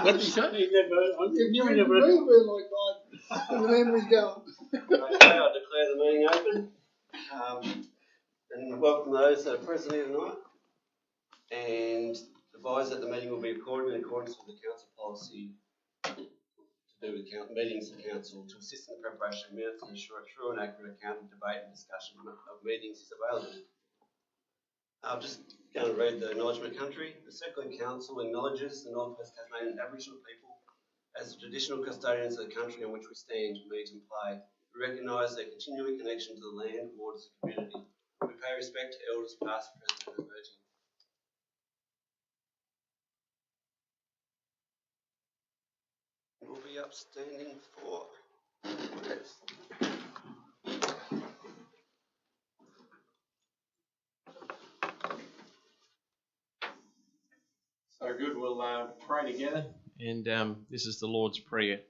What did he say? He never. If you never been like that, and the memory's going. Okay, I declare the meeting open. And welcome those that are present here tonight. And advise that the meeting will be recorded in accordance with the council policy to do with meetings of council to assist in the preparation of minutes and ensure a true and accurate account of debate and discussion of meetings is available. I'm just going to read the acknowledgement country. The Circling Council acknowledges the North West Tasmanian Aboriginal people as the traditional custodians of the country on which we stand, meet and play. We recognise their continuing connection to the land, waters and community. We pay respect to elders past, present and emerging. We'll be upstanding for So good, we'll pray together. And this is the Lord's Prayer.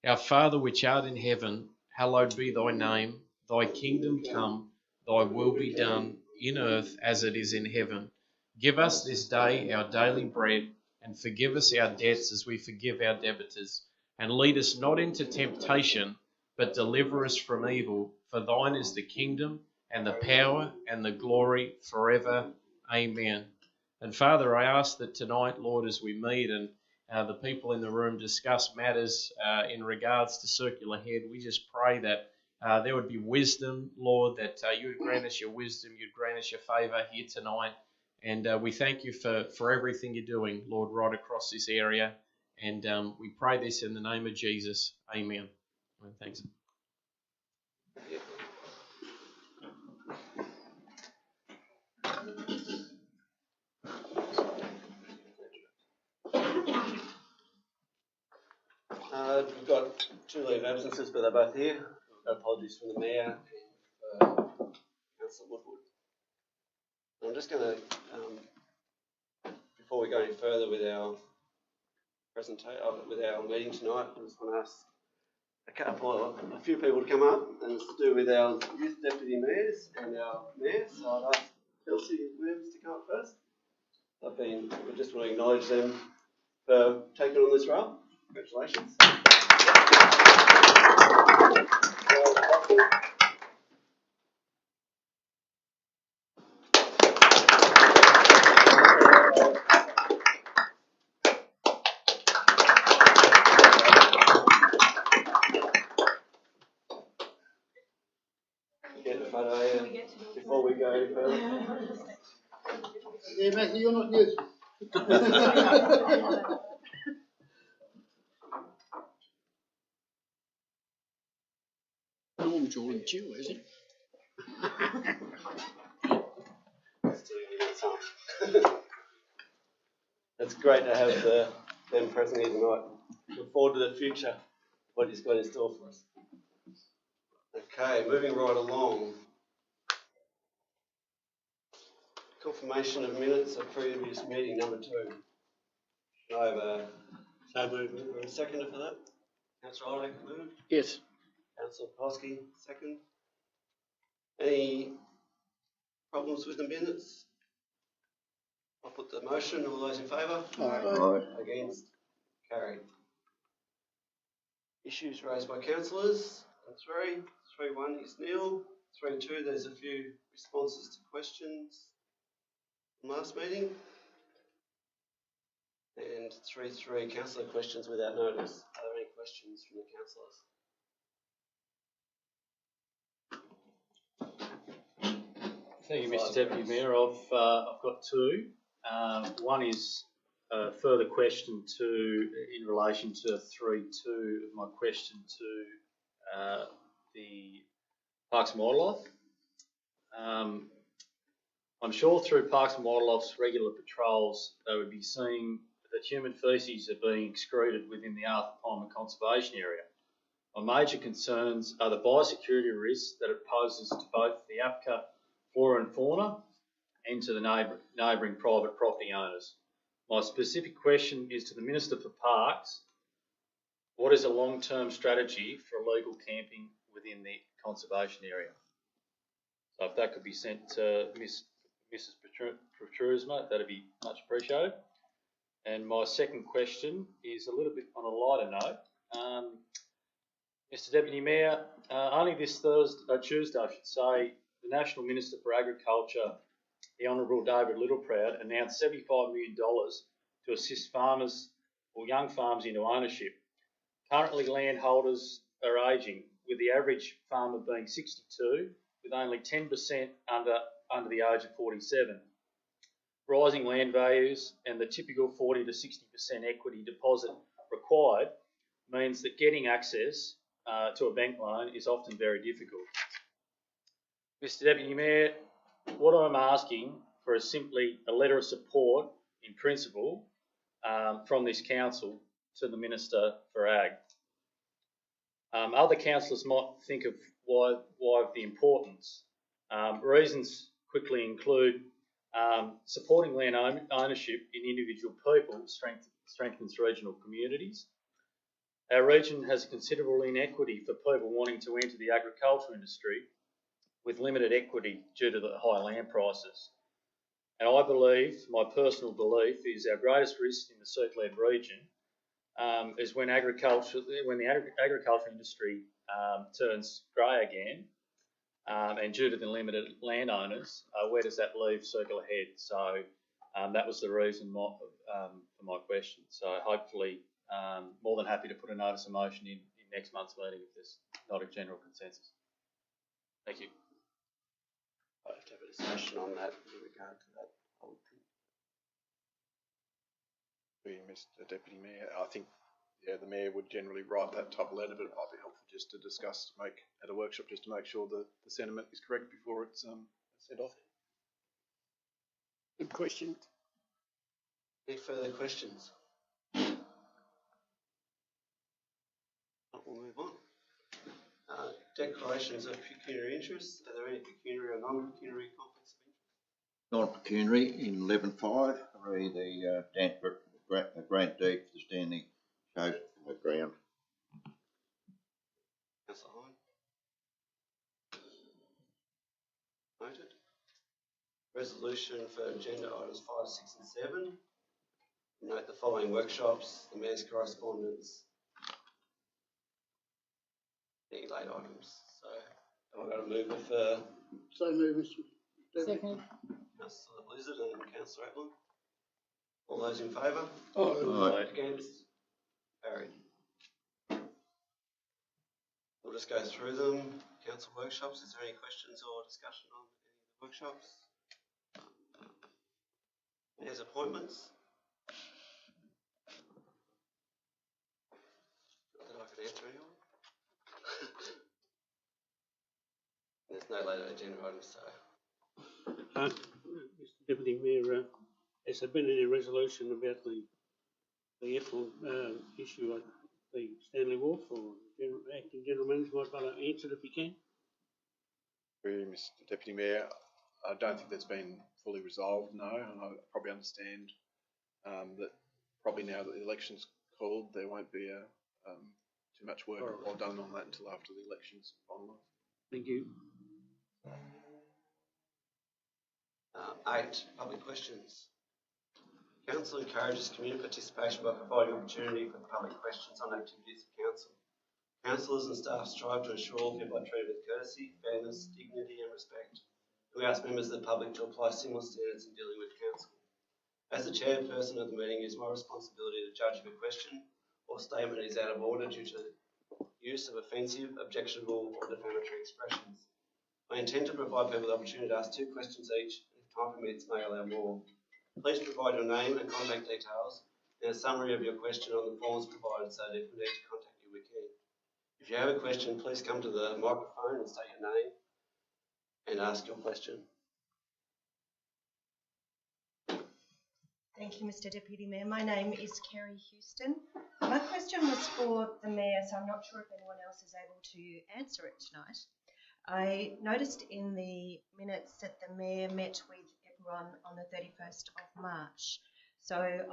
Our Father which art in heaven, hallowed be thy name. Thy kingdom come, thy will be done, in earth as it is in heaven. Give us this day our daily bread, and forgive us our debts as we forgive our debtors. And lead us not into temptation, but deliver us from evil. For thine is the kingdom, and the power, and the glory forever. Amen. And Father, I ask that tonight, Lord, as we meet and the people in the room discuss matters in regards to Circular Head, we just pray that there would be wisdom, Lord, that you would grant us your wisdom, you'd grant us your favour here tonight. And we thank you for everything you're doing, Lord, right across this area. And we pray this in the name of Jesus. Amen. Well, thanks. We've got 2 leave absences, but they're both here. Apologies from the Mayor and Councillor Woodward. I'm just going to, before we go any further with our presentation, with our meeting tonight, I just want to ask a few people to come up, and it's to do with our youth deputy mayors and our mayors. So I'd ask Kelsey and Williams to come up first. We just want to acknowledge them for taking on this role. Congratulations. Get the photo here before we go further. Yeah, Matthew, you're not good. Norm's all in due, is it? It's great to have them present here tonight. Look forward to the future, what he's got in store for us. Okay, moving right along. Confirmation of minutes of previous meeting number 2. I have a seconder for that. Councillor Olek moved. Yes. Councillor Polsky second. Any problems with the minutes? I'll put the motion. All those in favour? Aye. Against? Carried. Issues raised by councillors. 3. 3.1 is nil. 3.2, there's a few responses to questions from last meeting. And 3.3, councillor questions without notice. Are there any questions from the councillors? Thank you, Mr. Deputy Mayor. I've got 2. One is a further question in relation to 3.2 of my question to the Parks and Wildlife. I'm sure through Parks and Wildlife's regular patrols, they would be seeing that human faeces are being excreted within the Arthur Palmer Conservation Area. My major concerns are the biosecurity risks that it poses to both the APCA flora and fauna and to the neighbouring private property owners. My specific question is to the Minister for Parks. What is a long-term strategy for illegal camping within the conservation area? So if that could be sent to Mrs. Petrusma, that'd be much appreciated. And my second question is a little bit on a lighter note. Mr Deputy Mayor, only this Tuesday, I should say, the National Minister for Agriculture, the Honourable David Littleproud, announced $75 million to assist farmers or young farms into ownership. Currently, landholders are ageing, with the average farmer being 62, with only 10% under the age of 47. Rising land values and the typical 40 to 60% equity deposit required means that getting access to a bank loan is often very difficult. Mr Deputy Mayor, what I'm asking for is simply a letter of support in principle from this council to the Minister for Ag. Other councillors might think of why of the importance. Reasons quickly include supporting land ownership in individual people strengthens regional communities. Our region has considerable inequity for people wanting to enter the agriculture industry with limited equity due to the high land prices. And I believe, my personal belief, is our greatest risk in the seed-led region is when the agriculture industry turns grey again, and due to the limited landowners, where does that leave Circle Ahead? So that was the reason for my question. So hopefully, more than happy to put a notice of motion in next month's meeting if there's not a general consensus. Thank you. I have to have a discussion on that in regard to that whole thing. Mr Deputy Mayor, I think the Mayor would generally write that type of letter, but it might be helpful just to discuss, at a workshop, just to make sure the sentiment is correct before it's sent off. Good question. Any further questions? We'll move on. Declarations of pecuniary interest. Are there any pecuniary or non-pecuniary conflicts of interest? Non-pecuniary in 11.5, re the grant deed for the Stanley show ground. Councillor Hine. Noted. Resolution for agenda items 5, 6 and 7. Note the following workshops, the Mayor's correspondence, any late items. So I'm going to move it for So move, Mr. Deputy. Second. Councillor Blizzard and Councillor Atlan. All those in favour? Aye. Against? Carried. We'll just go through them. Council workshops, is there any questions or discussion on any of the workshops? Mayor's appointments. Not that I can answer anyone. There's no later agenda items, so. Mr Deputy Mayor, has there been any resolution about the F1 issue at the Stanley Wharf, or acting general manager might want to answer it if you can? Mr Deputy Mayor, I don't think that's been fully resolved, no, and I probably understand that probably now that the election's called, there won't be too much work done on that until after the election's finalised. Thank you. 8, public questions. Council encourages community participation by providing opportunity for public questions on activities of Council. Councillors and staff strive to ensure all people are treated with courtesy, fairness, dignity and respect. We ask members of the public to apply similar standards in dealing with Council. As the chairperson of the meeting, it is my responsibility to judge if a question or statement is out of order due to the use of offensive, objectionable or defamatory expressions. I intend to provide people the opportunity to ask 2 questions each, and if time permits, may allow more. Please provide your name and contact details and a summary of your question on the forms provided so that if we need to contact you, we can. If you have a question, please come to the microphone and state your name and ask your question. Thank you, Mr Deputy Mayor. My name is Kerry Houston. My question was for the Mayor, so I'm not sure if anyone else is able to answer it tonight. I noticed in the minutes that the Mayor met with everyone on the 31st of March. So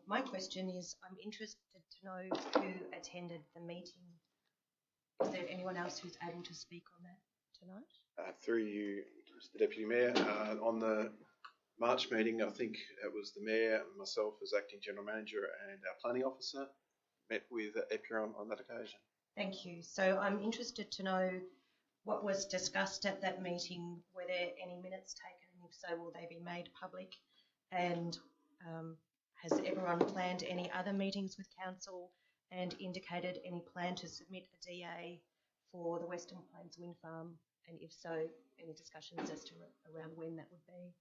my question is, I'm interested to know who attended the meeting. Is there anyone else who's able to speak on that tonight? Through you, Mr Deputy Mayor, on the March meeting, I think it was the Mayor and myself as Acting General Manager and our Planning Officer met with EPIRA on that occasion. Thank you. So I'm interested to know what was discussed at that meeting. Were there any minutes taken? And if so, will they be made public? And has everyone planned any other meetings with Council and indicated any plan to submit a DA for the Western Plains Wind Farm? And if so, any discussions as to around when that would be?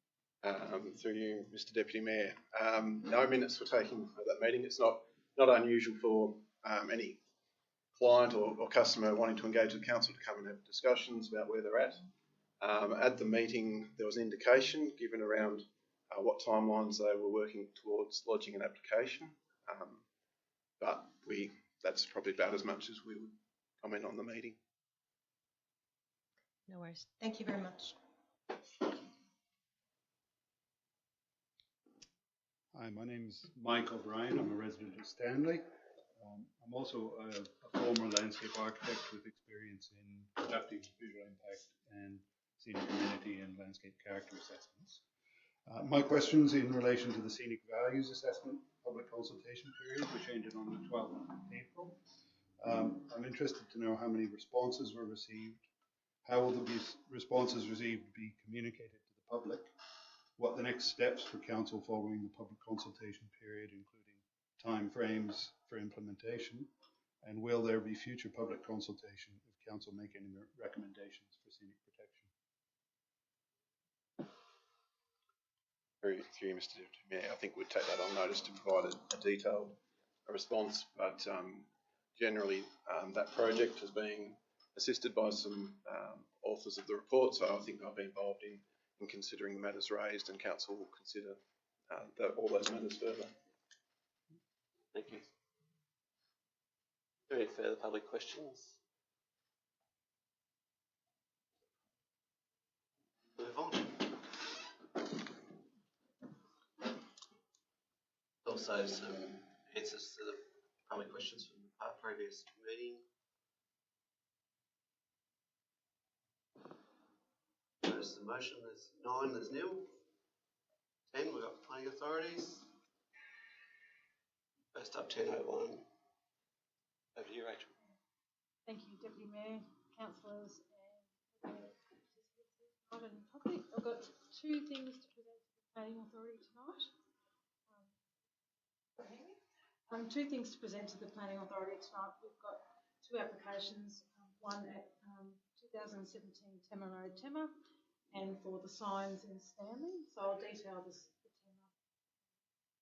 Through you, Mr Deputy Mayor. No minutes were taken at that meeting. It's not unusual for any client or customer wanting to engage with Council to come and have discussions about where they're at. At the meeting, there was an indication given around what timelines they were working towards lodging an application, but that's probably about as much as we would comment on the meeting. No worries. Thank you very much. Hi, my name's Mike O'Brien. I'm a resident of Stanley. I'm also a former landscape architect with experience in conducting visual impact and scenic amenity and landscape character assessments. My question's in relation to the scenic values assessment public consultation period, which ended on the 12th of April. I'm interested to know how many responses were received, how will the responses received be communicated to the public, what the next steps for Council following the public consultation period, including timeframes for implementation, and will there be future public consultation if Council make any recommendations for scenic protection? Through you, Mr Deputy Mayor, I think we'd take that on notice to provide a detailed response, but generally that project has been assisted by some authors of the report, so I think I'll be involved in considering the matters raised, and Council will consider all those matters further. Thank you. Any further public questions? Move on. Also some answers to the public questions from the previous meeting. Notice the motion, there's 9, there's nil. 10, we've got planning authorities. First up, 10:01. Over to you, Rachel. Thank you, Deputy Mayor, councillors and participants in public. I've got 2 things to present to the Planning Authority tonight. 2 things to present to the Planning Authority tonight. We've got 2 applications, one at 2017 Tema Road, Tema, and for the signs in Stanley. So I'll detail the Tema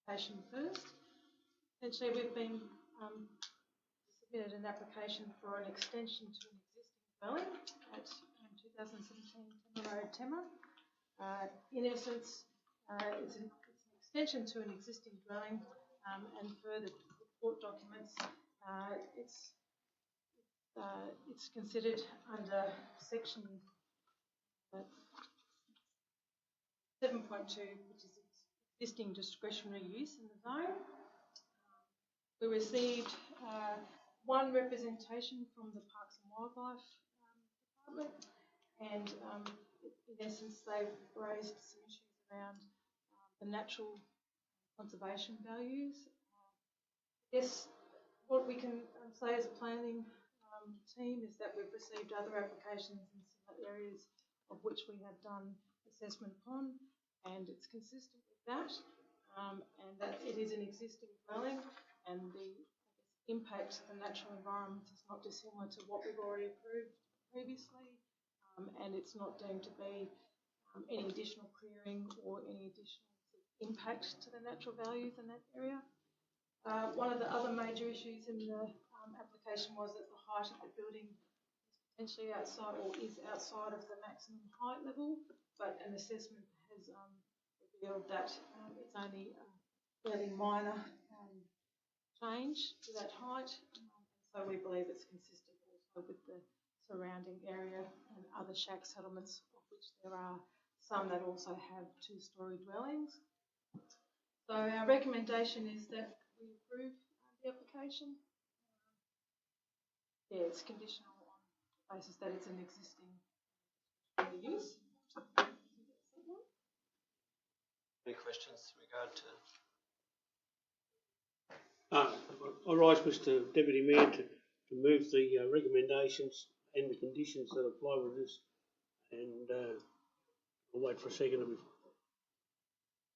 application first. Essentially, we've been submitted an application for an extension to an existing dwelling at 2017 Tema Road, Tema. In essence, it's an extension to an existing dwelling, and further report documents. It's considered under section 7.2, which is existing discretionary use in the zone. We received 1 representation from the Parks and Wildlife Department, and in essence they've raised some issues around the natural conservation values. I guess what we can say as a planning team is that we've received other applications in similar areas of which we have done assessment upon, and it's consistent with that, and that it is an existing dwelling, and the impact to the natural environment is not dissimilar to what we've already approved previously, and it's not deemed to be any additional clearing or any additional impact to the natural values in that area. One of the other major issues in the application was that the height of the building is potentially outside or is outside of the maximum height level, but an assessment has revealed that it's only a fairly minor change to that height, so we believe it's consistent also with the surrounding area and other shack settlements, of which there are some that also have 2-storey dwellings. So our recommendation is that we approve the application. It's conditional on the basis that it's an existing use. Any questions in regard to? I rise, Mr Deputy Mayor, to move the recommendations and the conditions that apply with this, and I'll wait for a second.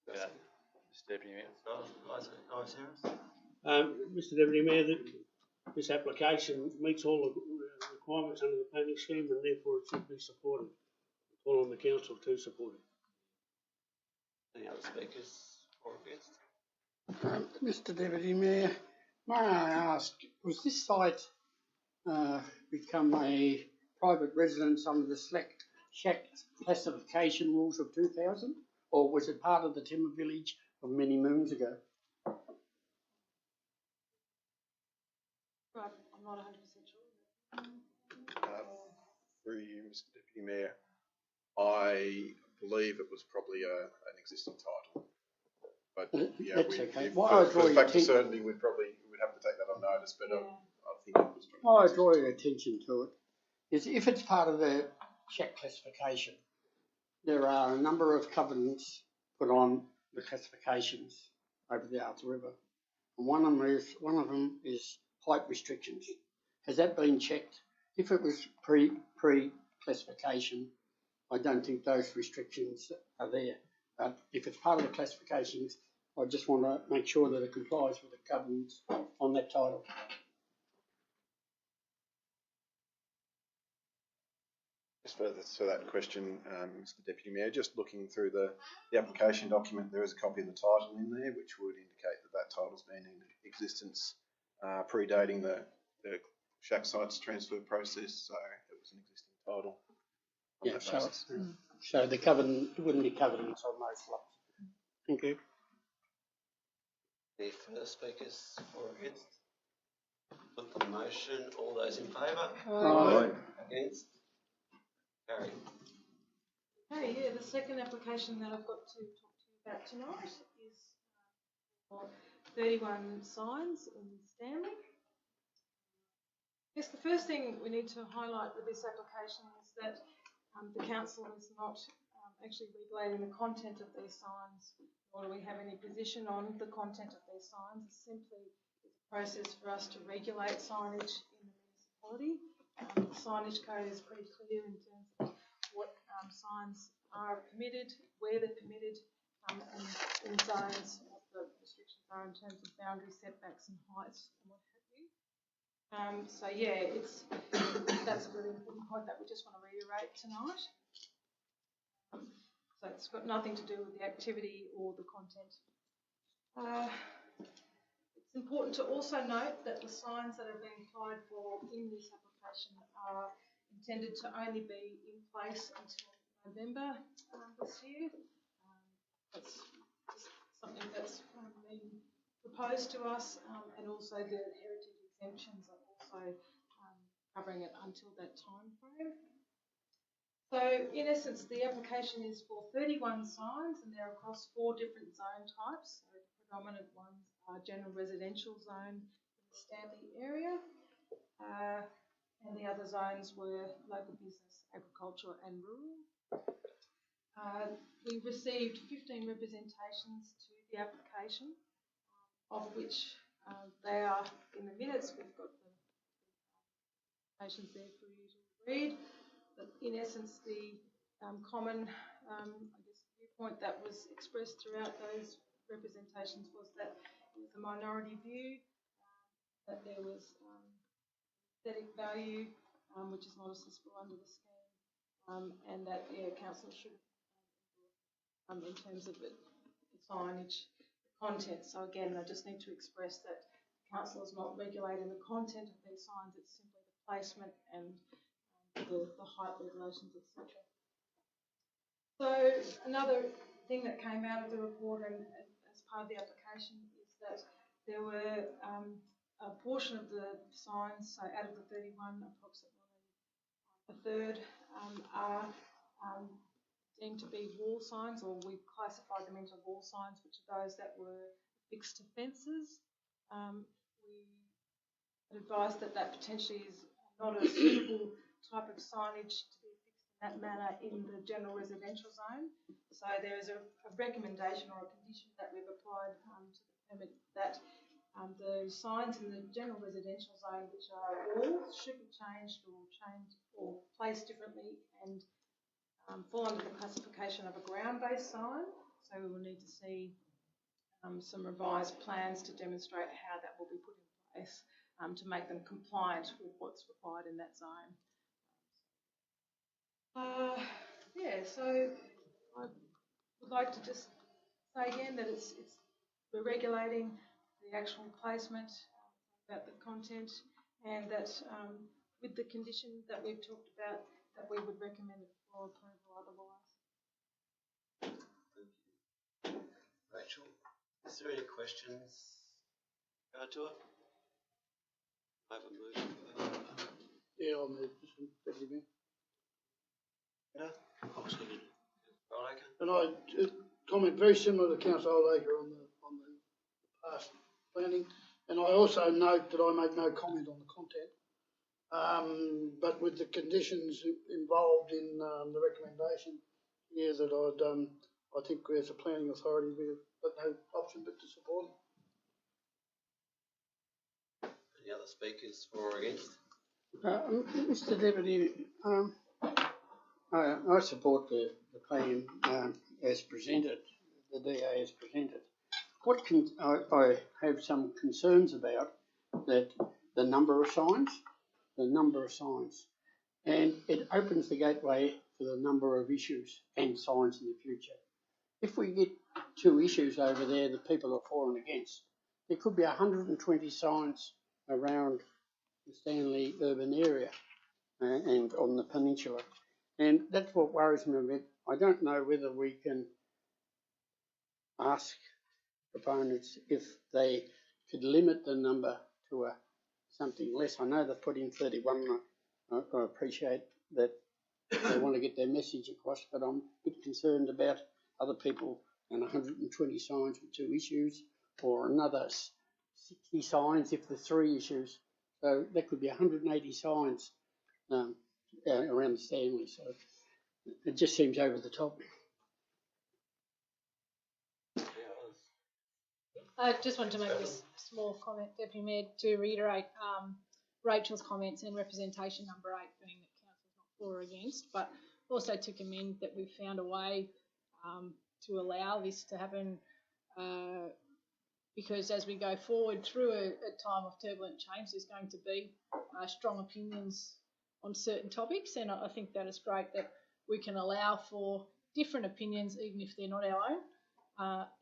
Mr Deputy Mayor. Mr Deputy Mayor, this application meets all the requirements under the planning scheme, and therefore it should be supported. Call on the council to support it. Any other speakers or against? Mr Deputy Mayor, may I ask, was this site become a private residence under the shack classification rules of 2000, or was it part of the timber village of many moons ago? Right, I'm not 100% sure. Through you, Mr Deputy Mayor, I believe it was probably an existing title. But yeah, that's okay. For the fact of certainty, we'd have to take that on notice. But I think it was. What I draw your attention to it is, if it's part of the shack classification, there are a number of covenants put on the classifications over the Arthur River, and one of them is height restrictions. Has that been checked? If it was pre classification, I don't think those restrictions are there. But if it's part of the classifications, I just want to make sure that it complies with the covenants on that title. Just further to that question, Mr Deputy Mayor, just looking through the application document, there is a copy of the title in there, which would indicate that title's been in existence predating the shack sites transfer process, so it was an existing title. Yeah, so the covenant wouldn't be covenants on those lots. Thank you. Any further speakers or against? Put the motion. All those in favour? Aye. Against? Carried. Okay, yeah, the second application that I've got to talk to you about tonight is for 31 signs in Stanley. Yes, the first thing we need to highlight with this application is that the council is not actually regulating the content of these signs, nor do we have any position on the content of these signs. It's simply a process for us to regulate signage in the municipality. The signage code is pretty clear in terms of what signs are permitted, where they're permitted, and in zones what the restrictions are in terms of boundary setbacks and heights and what have you. So yeah, that's a really important point that we just want to reiterate tonight. So it's got nothing to do with the activity or the content. It's important to also note that the signs that are being applied for in this application are intended to only be in place until November this year. That's just something that's been proposed to us, and also the heritage exemptions are also covering it until that time frame. So in essence, the application is for 31 signs, and they're across 4 different zone types. So the predominant ones are general residential zone in the Stanley area, and the other zones were local business, agriculture and rural. We received 15 representations to the application, of which they are in the minutes. We've got the applications there for you to read. But in essence, the common viewpoint that was expressed throughout those representations was that it was a minority view, that there was aesthetic value, which is not assessable under the scheme, and that council should, in terms of the signage, the content. So again, I just need to express that council is not regulating the content of these signs; it's simply the placement and the height regulations, etc. So another thing that came out of the report and as part of the application is that there were a portion of the signs, so out of the 31, approximately a third are deemed to be wall signs, or we classified them into wall signs, which are those that were fixed to fences. We advised that potentially is not a suitable type of signage to be fixed in that matter in the general residential zone. So there is a recommendation or a condition that we've applied to the permit that the signs in the general residential zone, which are walls, should be changed or placed differently and fall under the classification of a ground-based sign. So we will need to see some revised plans to demonstrate how that will be put in place to make them compliant with what's required in that zone. So I would like to just say again that we're regulating the actual placement, about the content, and that with the condition that we've talked about, that we would recommend it for approval otherwise. Thank you. Rachel, is there any questions to it? I have a move. Yeah, I'll move this one, Deputy Mayor. I'll second it. Right, okay. And I comment very similar to Councillor Oldacre on the past planning, and I also note that I make no comment on the content, but with the conditions involved in the recommendation here that I think as a planning authority we've got no option but to support it. Any other speakers for or against? Mr Deputy, I support the plan as presented, the DA as presented. I have some concerns about that the number of signs, and it opens the gateway for the number of issues and signs in the future. If we get 2 issues over there that people are falling against, there could be 120 signs around the Stanley urban area and on the peninsula. And that's what worries me a bit. I don't know whether we can ask proponents if they could limit the number to something less. I know they've put in 31. I appreciate that they want to get their message across, but I'm a bit concerned about other people and 120 signs with 2 issues, or another 60 signs if there's 3 issues. So that could be 180 signs around Stanley. So it just seems over the top. I just wanted to make this small comment, Deputy Mayor, to reiterate Rachel's comments and representation number 8 being that council's not for or against, but also to commend that we've found a way to allow this to happen because as we go forward through a time of turbulent change, there's going to be strong opinions on certain topics, and I think that is great that we can allow for different opinions even if they're not our own,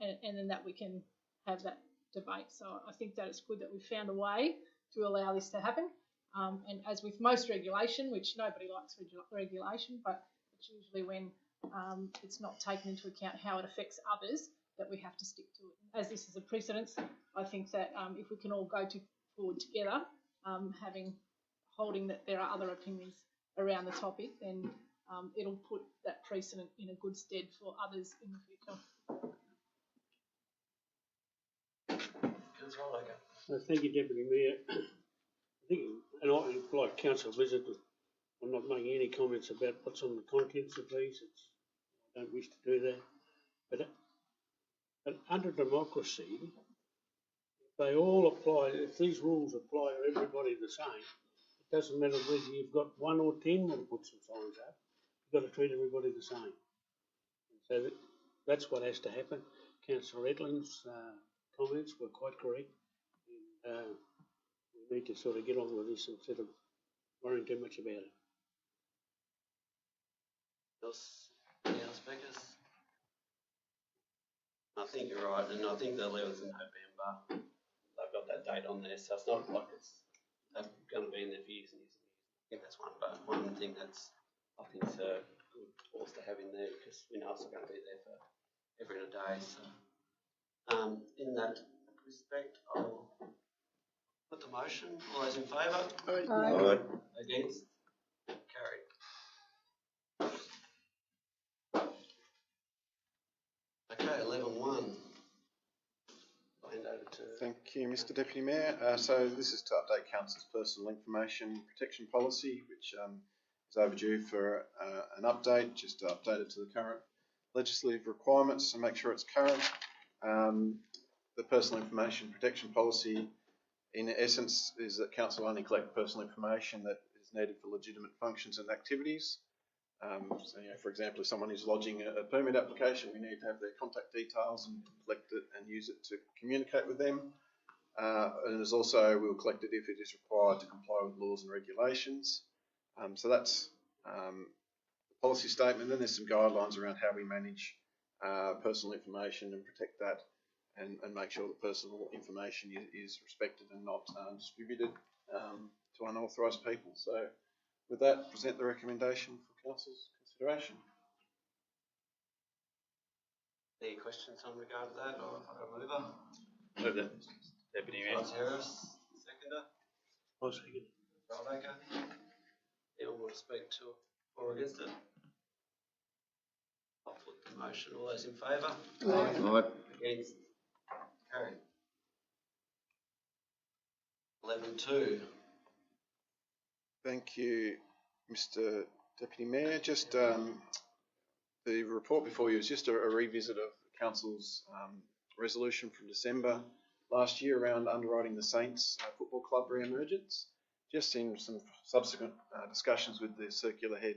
and then that we can have that debate. So I think that it's good that we've found a way to allow this to happen. And as with most regulation, which nobody likes regulation, but it's usually when it's not taken into account how it affects others that we have to stick to it. As this is a precedence, I think that if we can all go forward together, holding that there are other opinions around the topic, then it'll put that precedent in a good stead for others in the future. Thank you, Deputy Mayor. I think, and I, like Councillor Blizzard, I'm not making any comments about what's on the contents of these. I don't wish to do that. But under democracy, if they all apply, if these rules apply to everybody the same, it doesn't matter whether you've got 1 or 10 that put some signs up. You've got to treat everybody the same. So that's what has to happen. Councillor Edlin's comments were quite correct. We need to sort of get on with this instead of worrying too much about it. Any other speakers? I think you're right, and I think the 11th of November, they've got that date on there, so it's not like it's going to be in there for years and years and years. I think that's one thing that's, I think, is a good clause to have in there because we know it's not going to be there for every day. So, in that respect, I'll put the motion. All those in favour? Aye. Against? Carried. Okay, 11.1. Thank you, Mr Deputy Mayor. So this is to update Council's personal information protection policy, which is overdue for an update, just to update it to the current legislative requirements and make sure it's current. The personal information protection policy, in essence, is that council only collect personal information that is needed for legitimate functions and activities. So, for example, if someone is lodging a permit application, we need to have their contact details and collect it and use it to communicate with them. And there's also, we'll collect it if it is required to comply with laws and regulations. So that's the policy statement. Then there's some guidelines around how we manage personal information and protect that and make sure that personal information is respected and not distributed to unauthorised people. So with that, present the recommendation for Council's consideration. Any questions on regard to that, or if I can move on? Move that, Deputy Mayor. Harris, seconder. I'll second. Baker. Anyone want to speak to or against it? I'll put the motion. All those in favour? Aye. Against? Carried. 11.2. Thank you, Mr. Deputy Mayor. Just the report before you is just a revisit of Council's resolution from December last year around underwriting the Saints Football Club re-emergence. Just in some subsequent discussions with the Circular Head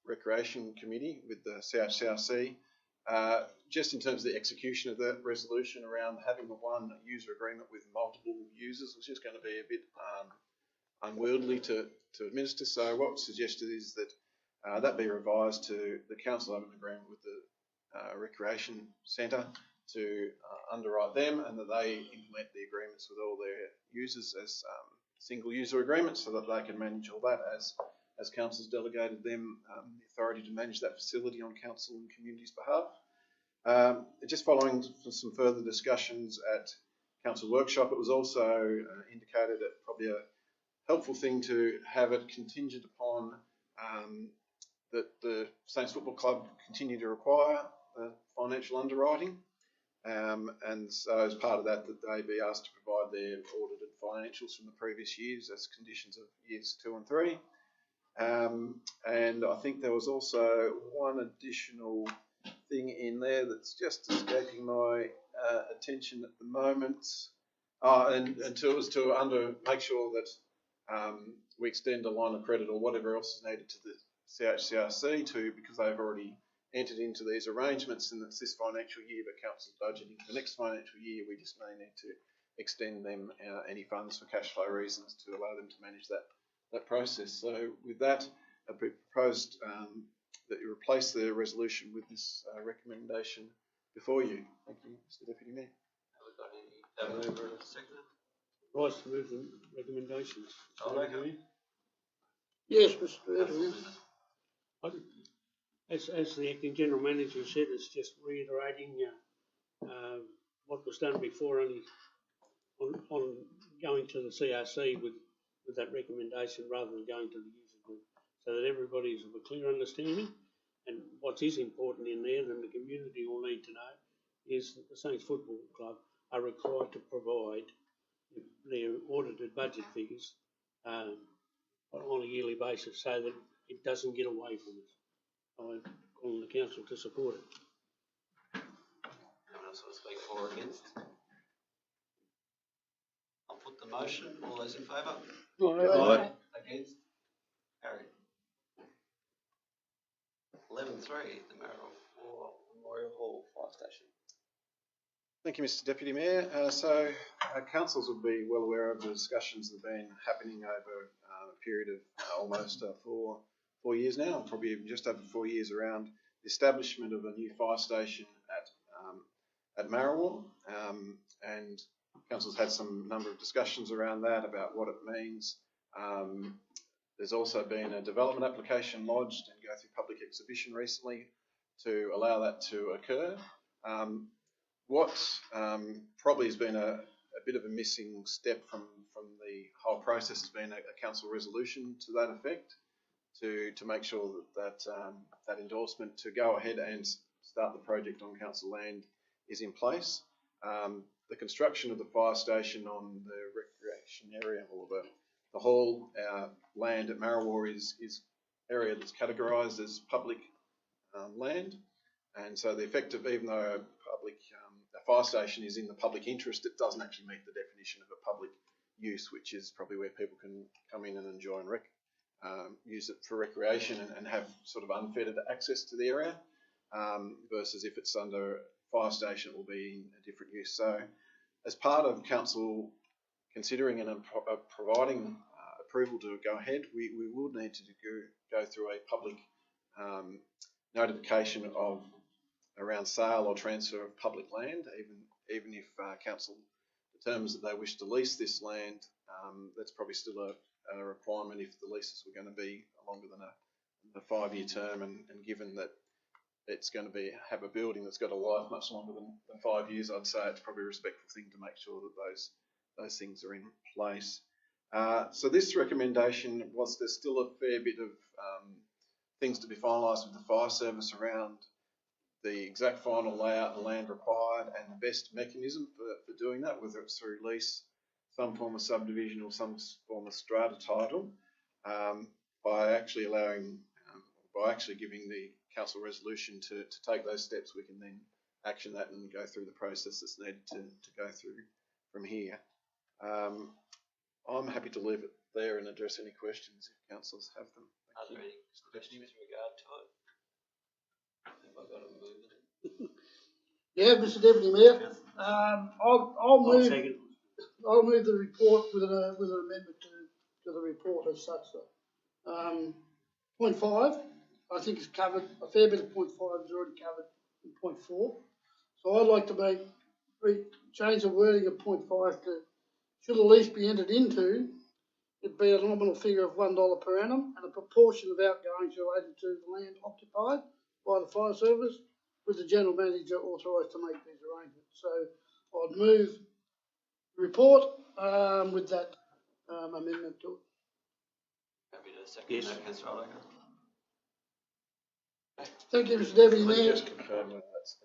Recreation Committee with the CHCRC, just in terms of the execution of that resolution around having one user agreement with multiple users was just going to be a bit unwieldy to administer. So what was suggested is that that be revised to the council have an agreement with the recreation centre to underwrite them, and that they implement the agreements with all their users as single user agreements, so that they can manage all that as council's delegated them the authority to manage that facility on council and community's behalf. Just following some further discussions at council workshop, it was also indicated that probably a helpful thing to have it contingent upon that the Saints Football Club continue to require financial underwriting, and so as part of that they be asked to provide their audited financials from the previous years as conditions of years 2 and 3. And I think there was also one additional thing in there that's just escaping my attention at the moment, and it was to make sure that we extend a line of credit or whatever else is needed to the CHCRC because they've already entered into these arrangements, and it's this financial year, but council's budgeting for the next financial year. We just may need to extend them any funds for cash flow reasons to allow them to manage that process. So with that, I proposed that you replace the resolution with this recommendation before you. Thank you, Mr. Deputy Mayor. Have we got any mover and a seconder? Right, to move the recommendations. Yes, Mr. Edwin. As the acting general manager said, it's just reiterating what was done before on going to the CRC with that recommendation rather than going to the user group, so that everybody is of a clear understanding. And what is important in there, and the community will need to know, is that the Saints Football Club are required to provide their audited budget figures on a yearly basis, so that it doesn't get away from us. I'm calling the council to support it. Anyone else want to speak for or against? I'll put the motion. All those in favour? Aye. Against? Carried. 11.3, the Memorial Hall Fire Station. Thank you, Mr. Deputy Mayor. So councils will be well aware of the discussions that have been happening over a period of almost 4 years now, probably even just over 4 years, around the establishment of a new fire station at Marrawar, and council's had some number of discussions around that about what it means. There's also been a development application lodged and go through public exhibition recently to allow that to occur. What probably has been a bit of a missing step from the whole process has been a council resolution to that effect, to make sure that endorsement to go ahead and start the project on council land is in place. The construction of the fire station on the recreation area, or the whole land at Marrawar is area that's categorised as public land, and so the effective, even though a fire station is in the public interest, it doesn't actually meet the definition of a public use, which is probably where people can come in and enjoy and use it for recreation and have sort of unfettered access to the area, versus if it's under a fire station, it will be in a different use. So as part of council considering and providing approval to go ahead, we will need to go through a public notification of around sale or transfer of public land, even if council determines that they wish to lease this land. That's probably still a requirement if the leases were going to be longer than a 5-year term, and given that it's going to have a building that's got a life much longer than 5 years, I'd say it's probably a respectful thing to make sure that those things are in place. So this recommendation was there's still a fair bit of things to be finalised with the fire service around the exact final layout and land required and the best mechanism for doing that, whether it's through lease, some form of subdivision or some form of strata title, by actually giving the council resolution to take those steps. We can then action that and go through the process that's needed to go through from here. I'm happy to leave it there and address any questions if councillors have them. Are there any questions with regard to it? Have I got to move it? Yeah, Mr Deputy Mayor, I'll move the report with an amendment to the report as such. Point 5, I think is covered. A fair bit of point 5 is already covered in point 4. So I'd like to change the wording of point 5 to, should a lease be entered into, it be a nominal figure of $1 per annum and a proportion of outgoings related to the land occupied by the fire service, with the general manager authorised to make these arrangements. So I'd move the report with that amendment to it. Happy to second that, Councillor Olaker. Thank you, Mr Deputy Mayor. Just confirm that that's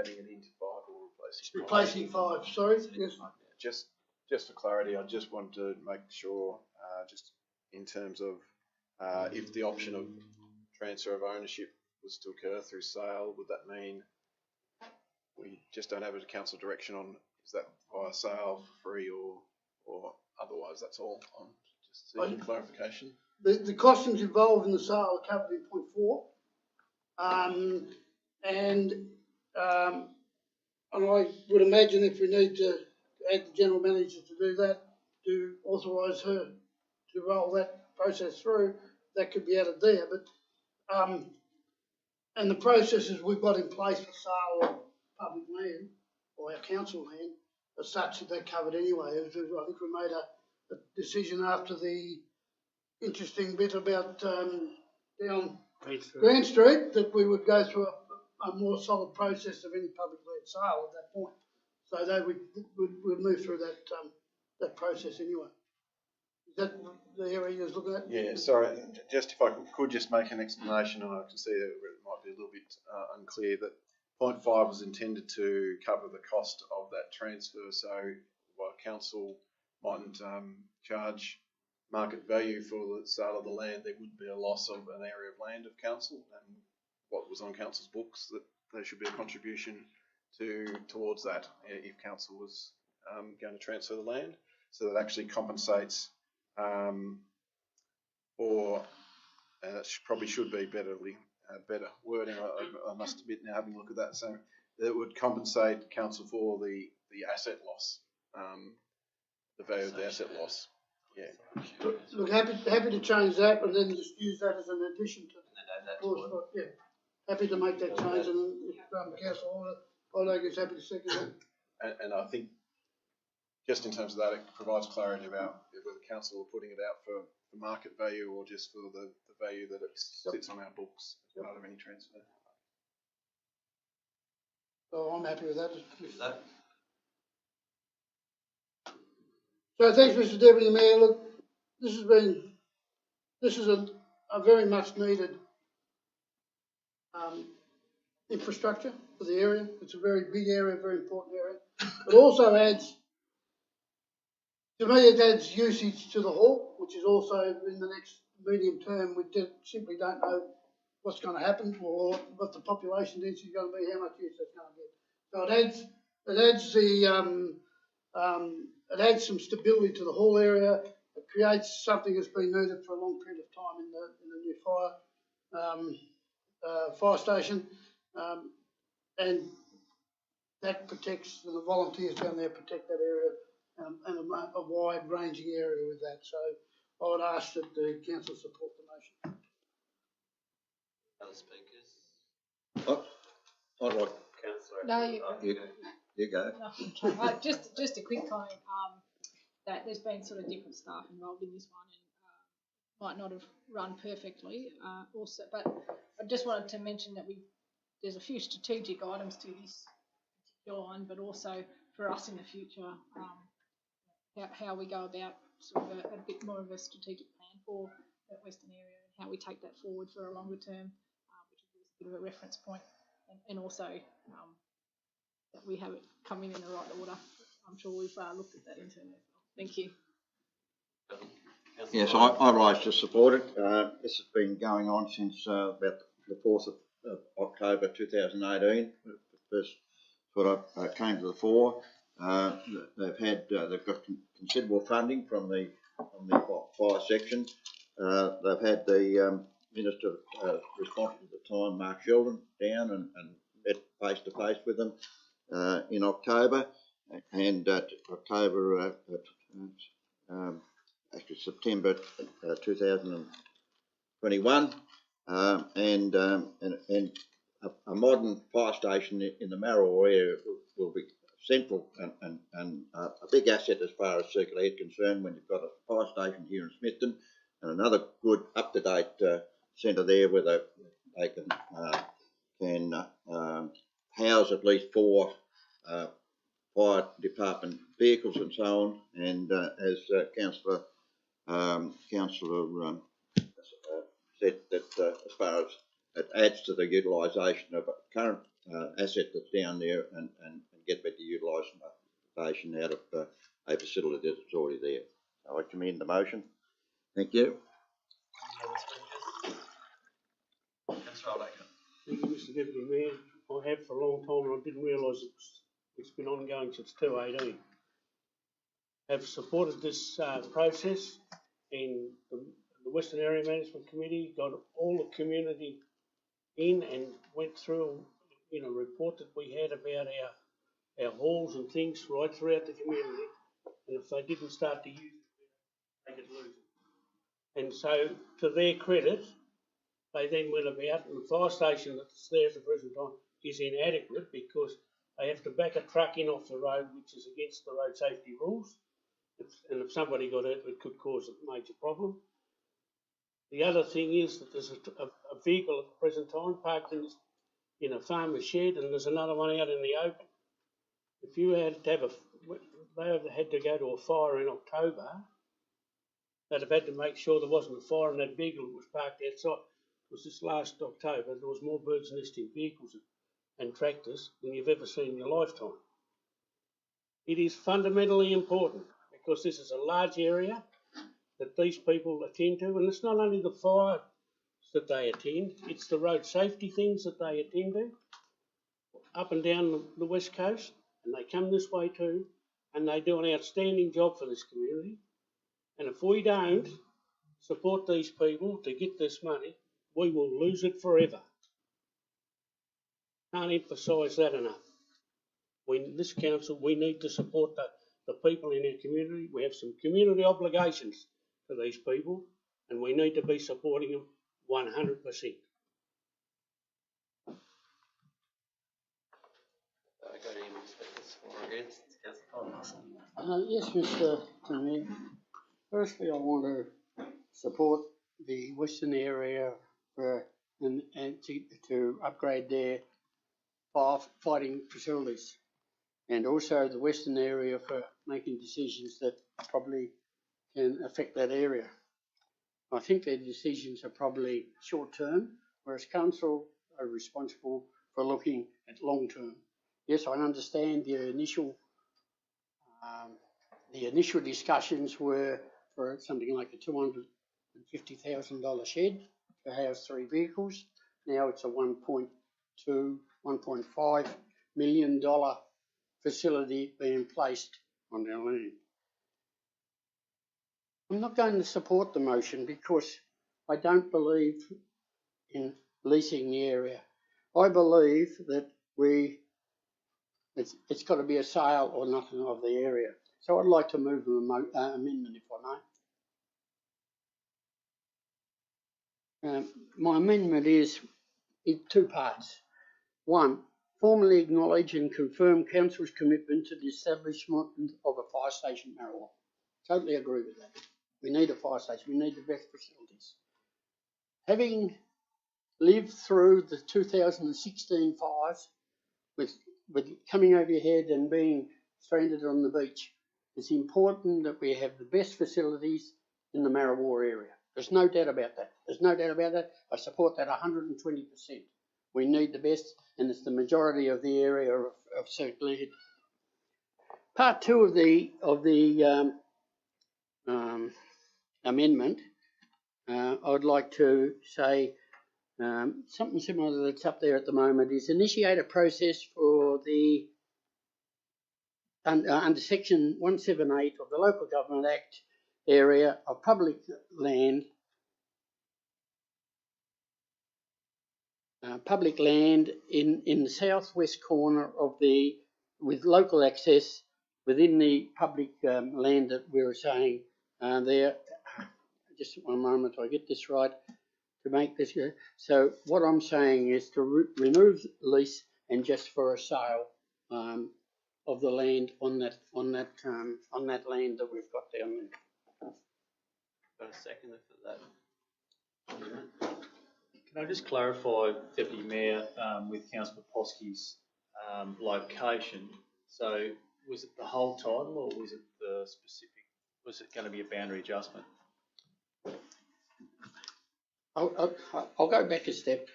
adding it into 5 or replacing 5. Sorry, yes. Just for clarity, I just want to make sure, just in terms of if the option of transfer of ownership was to occur through sale, would that mean we just don't have a council direction on is that via sale for free or otherwise? That's all. Just seeking clarification. The costings involved in the sale are covered in point 4, and I would imagine if we need to add the general manager to do that, to authorise her to roll that process through, that could be added there. But and the processes we've got in place for sale of public land or our council land are such that they're covered anyway. I think we made a decision after the interesting bit about down Grant Street that we would go through a more solid process of any public land sale at that point. So they would move through that process anyway. Is that the area you're looking at? Yeah, sorry, just if I could just make an explanation, and I can see that it might be a little bit unclear, that point 5 was intended to cover the cost of that transfer. So while council mightn't charge market value for the sale of the land, there would be a loss of an area of land of council, and what was on council's books, that there should be a contribution towards that if council was going to transfer the land. So that actually compensates for, and that probably should be better wording. I must admit now, having a look at that, so that would compensate council for the asset loss, the value of the asset loss. Yeah. Look, happy to change that, and then just use that as an addition to. Yeah, happy to make that change, and if Councillor Olaker is happy to second that. And I think, just in terms of that, it provides clarity about whether council are putting it out for market value or just for the value that it sits on our books as part of any transfer. So I'm happy with that. So thanks, Mr Deputy Mayor. Look, this is a very much needed infrastructure for the area. It's a very big area, very important area. It also adds, to me, it adds usage to the hall, which is also in the medium term, we simply don't know what's going to happen or what the population density is going to be, how much use it's going to get. So it adds some stability to the whole area. It creates something that's been needed for a long period of time in the new fire station, and that protects the volunteers down there, protect that area, and a wide-ranging area with that. So I would ask that the council support the motion. Other speakers? I'd like. Councillor. No, You go. no, just a quick comment. That there's been sort of different staff involved in this one, and might not have run perfectly. Also, but I just wanted to mention that there's a few strategic items to this particular one, but also for us in the future, how we go about sort of a bit more of a strategic plan for that western area and how we take that forward for a longer term, which is a bit of a reference point, and also that we have it coming in the right order. I'm sure we've looked at that internally as well. Thank you. Yes, I'd like to support it. This has been going on since about the 4th of October 2018. First sort of came to the fore. They've got considerable funding from the fire section. They've had the Minister responsible at the time, Mark Sheldon, down and met face to face with them in October, and October actually September 2021, and a modern fire station in the Marrow area will be central and a big asset as far as Circular is concerned when you've got a fire station here in Smithton and another good up-to-date centre there where they can house at least 4 fire department vehicles and so on. And as Councillor said, that as far as it adds to the utilisation of a current asset that's down there and get better utilisation out of a facility that's already there. So I commend the motion. Thank you. Thank you, Mr Deputy Mayor. I have for a long time and I didn't realise it's been ongoing since 2018. Have supported this process in the Western Area Management Committee, got all the community in and went through a report that we had about our halls and things right throughout the community, and if they didn't start to use it, they could lose it. And so, to their credit, they then went about, and the fire station that's there at the present time is inadequate because they have to back a truck in off the road, which is against the road safety rules, and if somebody got hurt, it could cause a major problem. The other thing is that there's a vehicle at the present time parked in a farmer's shed, and there's another one out in the open. If you had to they had to go to a fire in October, they'd have had to make sure there wasn't a fire and that vehicle was parked outside. It was this last October, there was more birds nesting vehicles and tractors than you've ever seen in your lifetime. It is fundamentally important because this is a large area that these people attend to, and it's not only the fire that they attend, it's the road safety things that they attend to up and down the West Coast, and they come this way too, and they do an outstanding job for this community. And if we don't support these people to get this money, we will lose it forever. Can't emphasise that enough. This council, we need to support the people in our community. We have some community obligations to these people, and we need to be supporting them 100%. Yes, Mr. Mayor. Firstly, I want to support the Western area and to upgrade their firefighting facilities, and also the Western area for making decisions that probably can affect that area. I think their decisions are probably short term, whereas council are responsible for looking at long term. Yes, I understand the initial discussions were for something like a $200 $150,000 shed to house 3 vehicles. Now it's a $1.5 million facility being placed on our land. I'm not going to support the motion because I don't believe in leasing the area. I believe that it's got to be a sale or nothing of the area. So I'd like to move an amendment, if I may. My amendment is in 2 parts. 1, formally acknowledge and confirm Council's commitment to the establishment of a fire station in Marriwa. Totally agree with that. We need a fire station. We need the best facilities. Having lived through the 2016 fires with coming over your head and being stranded on the beach, it's important that we have the best facilities in the Marriwa area. There's no doubt about that. There's no doubt about that. I support that 120%. We need the best, and it's the majority of the area of Circular. Part 2 of the amendment, I would like to say something similar that's up there at the moment, is initiate a process for the under section 178 of the Local Government Act area of public land, in the southwest corner of with local access within the public land that we were saying there. Just one moment, I get this right to make this. So what I'm saying is to remove the lease and just for a sale of the land on that land that we've got down there. Got a second for that? Can I just clarify, Deputy Mayor, with Councillor Poski's location? So was it the whole title or was it the specific? Was it going to be a boundary adjustment? I'll go back a step.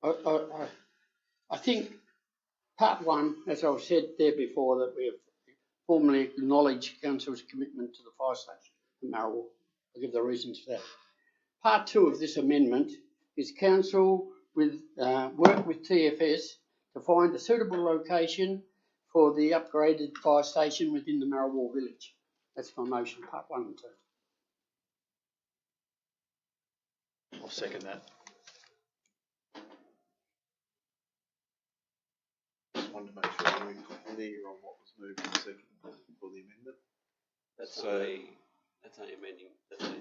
I think part 1, as I've said there before, that we have formally acknowledged Council's commitment to the fire station in Marriwa. I'll give the reasons for that. Part 2 of this amendment is Council work with TFS to find a suitable location for the upgraded fire station within the Marriwa village. That's my motion, part 1 and 2. I'll second that. Just wanted to make sure we're clear on what was moved and seconded for the amendment. That's only amending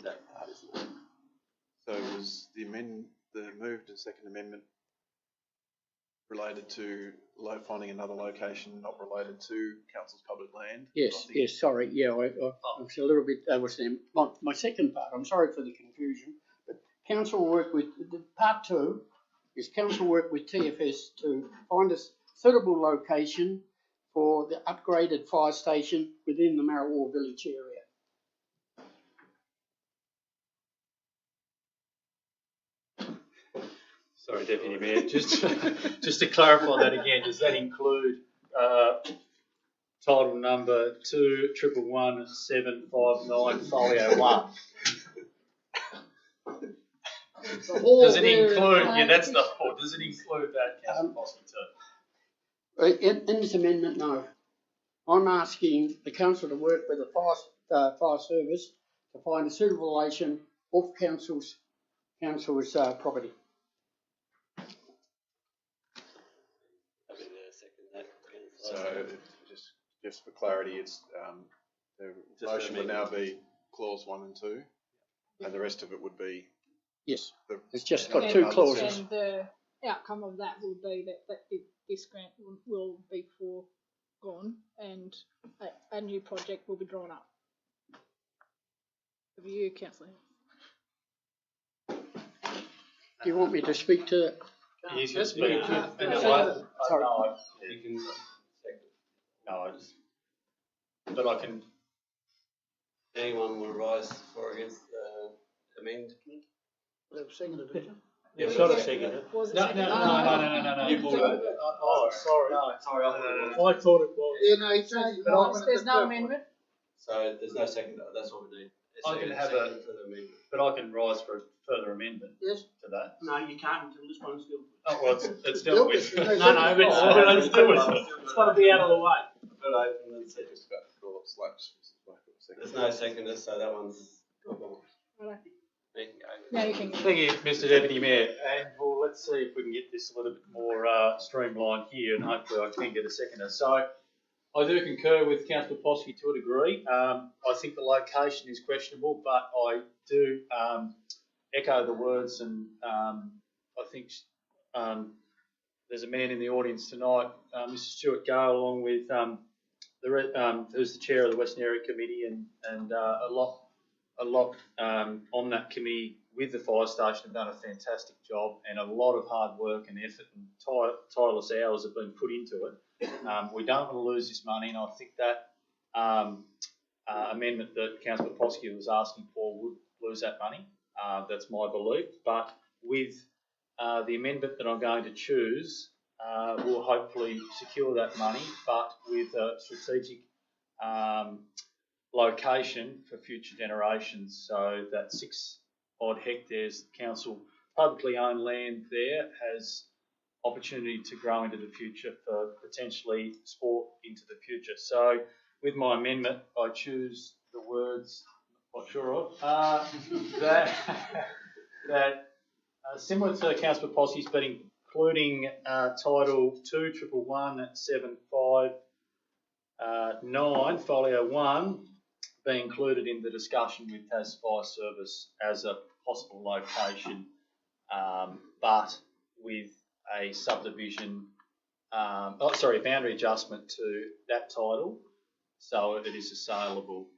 that part, isn't it? So was the moved and second amendment related to finding another location, not related to Council's public land? Yes, sorry. Yeah, I was a little bit overstepping. My second part, I'm sorry for the confusion, but Council work with, part 2 is Council work with TFS to find a suitable location for the upgraded fire station within the Marriwa village area. Sorry, Deputy Mayor, just to clarify that again, does that include title number 211759 folio 1? Does it include, that's the whole, does it include that, Councillor Bosky too? In this amendment, no. I'm asking the Council to work with the fire service to find a suitable location off Council's property. So just for clarity, it's the motion would now be clause 1 and 2, and the rest of it would be. Yes, it's just got 2 clauses. And the outcome of that will be that this grant will be foregone and a new project will be drawn up. Over you, Councillor. Do you want me to speak to it? He's going to speak. Sorry. You can but I can. Anyone will rise for or against the amendment? They've seconded it. Yeah, it's not a second. Was it No. You moved it. Oh, sorry. No, sorry. I thought it was. Yeah, no, There's no amendment. So there's no second. That's what we need. I can have a, but I can rise for a further amendment Yes? to that. No, you can't until this one's dealt with. Oh, well, it's dealt with. No, No, but let's do it. It's got to be out of the way. Put it open and see. Just about to call it slopes. There's no seconders, so that one's gone. Right. You can go. Now you can. Thank you, Mr Deputy Mayor. And well, let's see if we can get this a little bit more streamlined here, and hopefully I can get a seconder. So I do concur with Councillor Poski to a degree. I think the location is questionable, but I do echo the words, and I think there's a man in the audience tonight, Mr Stuart Gale, along with who's the chair of the Western Area Committee, and a lot on that committee with the fire station have done a fantastic job, and a lot of hard work and effort and tireless hours have been put into it. We don't want to lose this money, and I think that amendment that Councillor Poski was asking for would lose that money. That's my belief. But with the amendment that I'm going to choose, we'll hopefully secure that money, but with a strategic location for future generations, so that 6 odd hectares council publicly owned land there has opportunity to grow into the future for potentially sport into the future. So with my amendment, I choose the words, not sure of, that similar to Councillor Poski's, but including Title 21175 Folio 1, be included in the discussion with Tas Fire Service as a possible location, but with a subdivision, a boundary adjustment to that title, so it is a saleable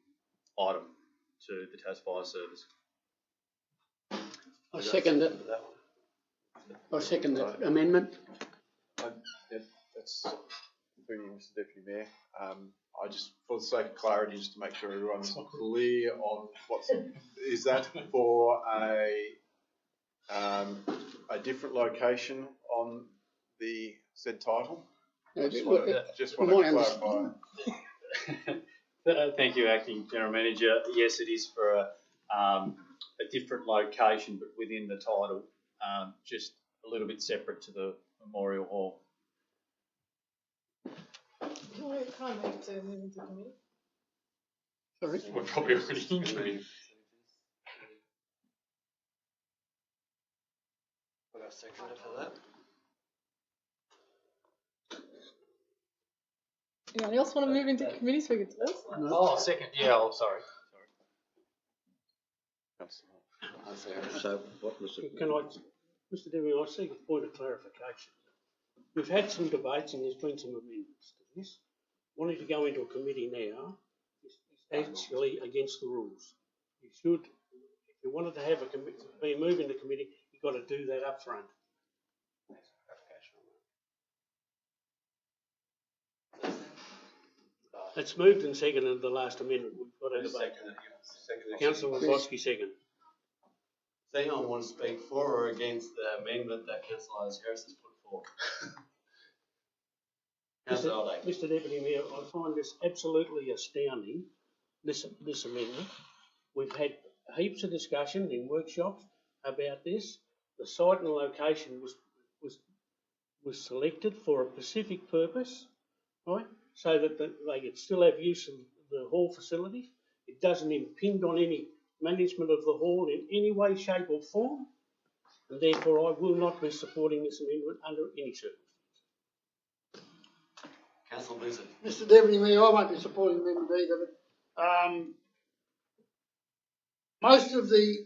item to the Tas Fire Service. I second it. I second that amendment. That's through you, Mr Deputy Mayor. I just, for the sake of clarity, just to make sure everyone's clear on is that for a different location on the said title? Just want to clarify. Thank you, Acting General Manager. Yes, it is for a different location, but within the title, just a little bit separate to the Memorial Hall. Can I move to move into committee? Sorry? We're probably already in committee. Got a seconder for that? Anyone else want to move into committee so we can tell us? Oh, second. Yeah, oh, sorry. So what was it? Can I, Mr Deputy, I seek a point of clarification. We've had some debates and there's been some amendments to this. Wanting to go into a committee now is actually against the rules. You should, if you wanted to have a move into committee, you've got to do that up front. It's moved and seconded the last amendment. We've got a debate. Councillor Wofoski second. Does anyone want to speak for or against the amendment that Councillor Harris has put forward? Mr Deputy Mayor, I find this absolutely astounding, this amendment. We've had heaps of discussion in workshops about this. The site and the location was selected for a specific purpose, right? So that they could still have use of the hall facilities. It doesn't impinge on any management of the hall in any way, shape or form. And therefore I will not be supporting this amendment under any circumstances. Councillor Blizzard. Mr Deputy Mayor, I won't be supporting the amendment either, but most of the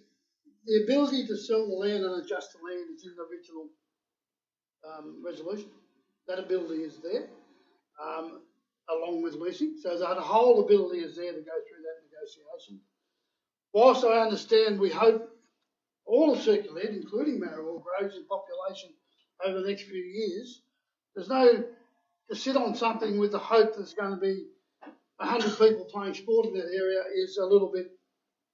ability to sell the land and adjust the land is in the original resolution. That ability is there, along with leasing. So that whole ability is there to go through that negotiation. Whilst I understand we hope all of Circular, including Marriwell, grows in population over the next few years, there's no to sit on something with the hope there's going to be 100 people playing sport in that area is a little bit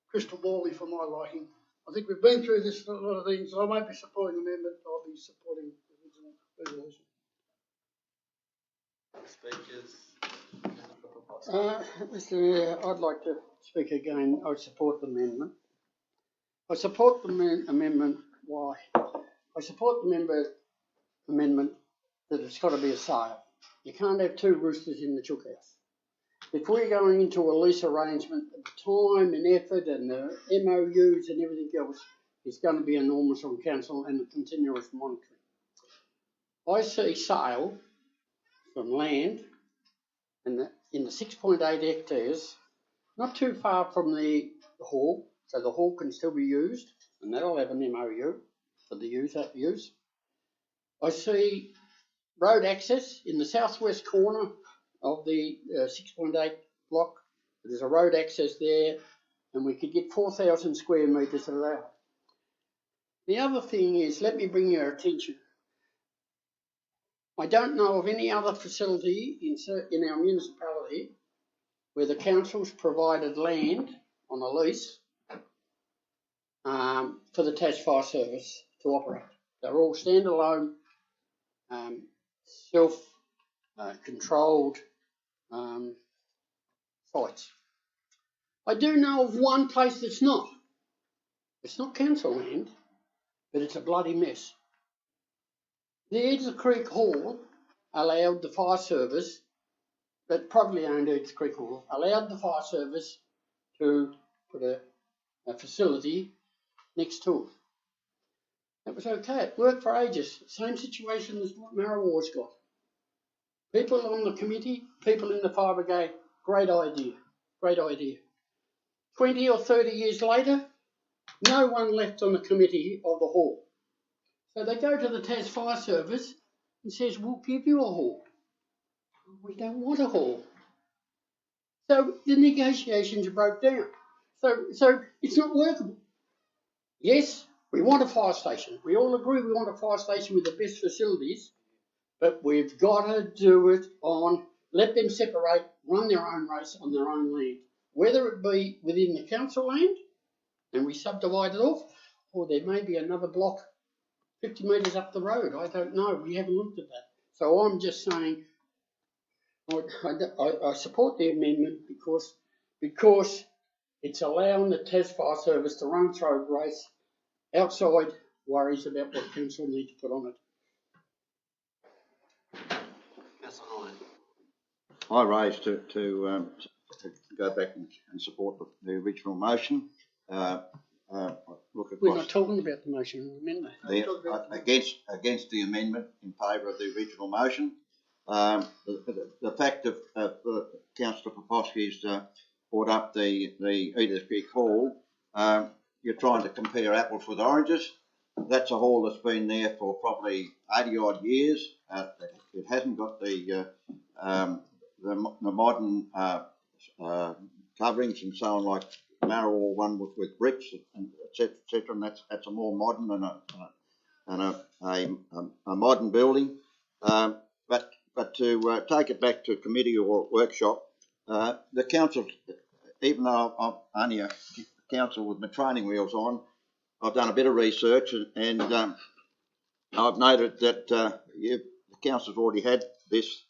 crystal bally for my liking. I think we've been through this a lot of things. I won't be supporting the amendment. I'll be supporting the original resolution. Speakers. Mr Mayor, I'd like to speak again. I support the amendment. I support the amendment. Why? I support the amendment that it's got to be a sale. You can't have two roosters in the chook house. If we're going into a lease arrangement, the time and effort and the MOUs and everything else is going to be enormous on council and the continuous monitoring. I see sale from land in the 6.8 hectares, not too far from the hall, so the hall can still be used, and that'll have an MOU for the use. I see road access in the southwest corner of the 6.8 block. There's a road access there, and we could get 4,000 square metres allowed. The other thing is, let me bring your attention. I don't know of any other facility in our municipality where the council's provided land on a lease for the Tas Fire Service to operate. They're all standalone, self-controlled sites. I do know of one place that's not. It's not council land, but it's a bloody mess. The Ed's Creek Hall allowed the fire service, that probably owned Ed's Creek Hall, allowed the fire service to put a facility next to it. That was okay. It worked for ages. Same situation as what Marrawar's got. People on the committee, people in the fire brigade, great idea, great idea. 20 or 30 years later, no one left on the committee of the hall. So they go to the Tas Fire Service and says, we'll give you a hall. We don't want a hall. So the negotiations broke down. So it's not workable. Yes, we want a fire station. We all agree we want a fire station with the best facilities, but we've got to do it let them separate, run their own race on their own land. Whether it be within the council land and we subdivide it off, or there may be another block 50 metres up the road. I don't know. We haven't looked at that. So I'm just saying I support the amendment because it's allowing the Tas Fire Service to run through a race outside worries about what council need to put on it. I raised to go back and support the original motion. We're not talking about the motion, remember? Against the amendment, in favour of the original motion. The fact of Councillor Poposky's brought up the Edith Creek Hall, you're trying to compare apples with oranges. That's a hall that's been there for probably 80 odd years. It hasn't got the modern coverings and so on, like Marrawar one with bricks and etc. And that's a more modern and a modern building. But to take it back to committee or workshop, the council, even though I'm only a council with my training wheels on, I've done a bit of research and I've noted that the council's already had this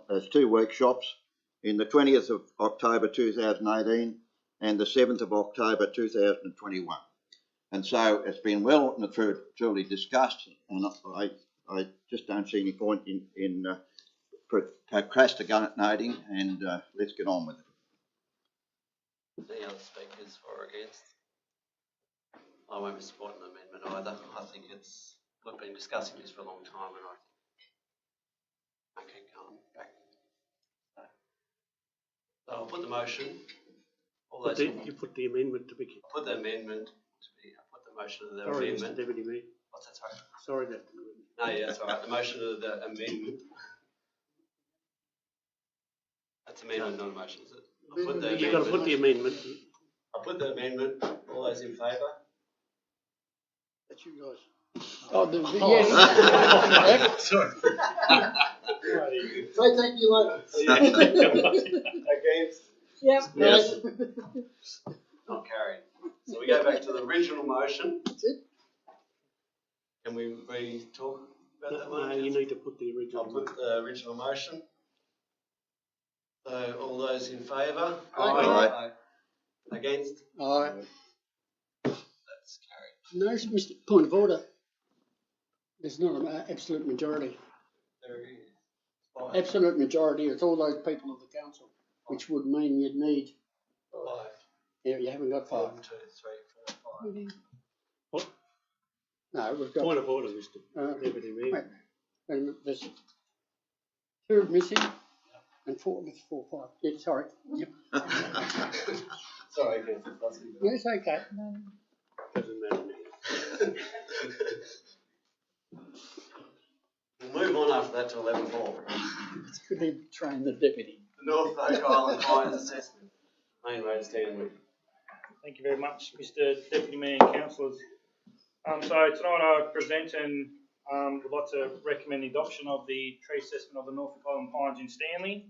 as two workshops in the 20th of October 2018 and the 7th of October 2021. And so it's been well and truly discussed, and I just don't see any point in procrastinating, and let's get on with it. Any other speakers for or against? I won't be supporting the amendment either. I think we've been discussing this for a long time, and I keep going back. So I'll put the motion. You put the amendment to begin. I put the amendment I put the motion of the sorry, amendment. Mr. Deputy Mayor. What's that, sorry? Sorry that. No, yeah, that's all right. The motion of the amendment. That's amendment, not a motion, is it? You've got to put the amendment. I put the amendment. All those in favour? That's you guys. Yes. Sorry. Say thank you later. Against? Yep. Yes. Not carried. So we go back to the original motion. That's it. Can we talk about that one? No, you need to put the original. I'll put the original motion. So all those in favour? Aye. Against? Aye. That's carried. No, Mr. Point of order. There's not an absolute majority. There is. 5. Absolute majority is all those people of the council, which would mean you'd need. 5. Yeah, you haven't got 5. 1, 2, 3, 4, 5. What? No, we've got. Point of order, Mr. Deputy Mayor. Wait, and there's 2 missing and 4, 5. Yeah, sorry. Yep. Sorry, Councillor Foskey. Yes, okay. Doesn't matter now. We'll move on after that to 11.4. Could he train the deputy? The Norfolk Island Fires Assessment. Main road, Stanley. Thank you very much, Mr. Deputy Mayor and Councillors. So tonight I present and would like to recommend the adoption of the tree assessment of the Norfolk Island pines in Stanley.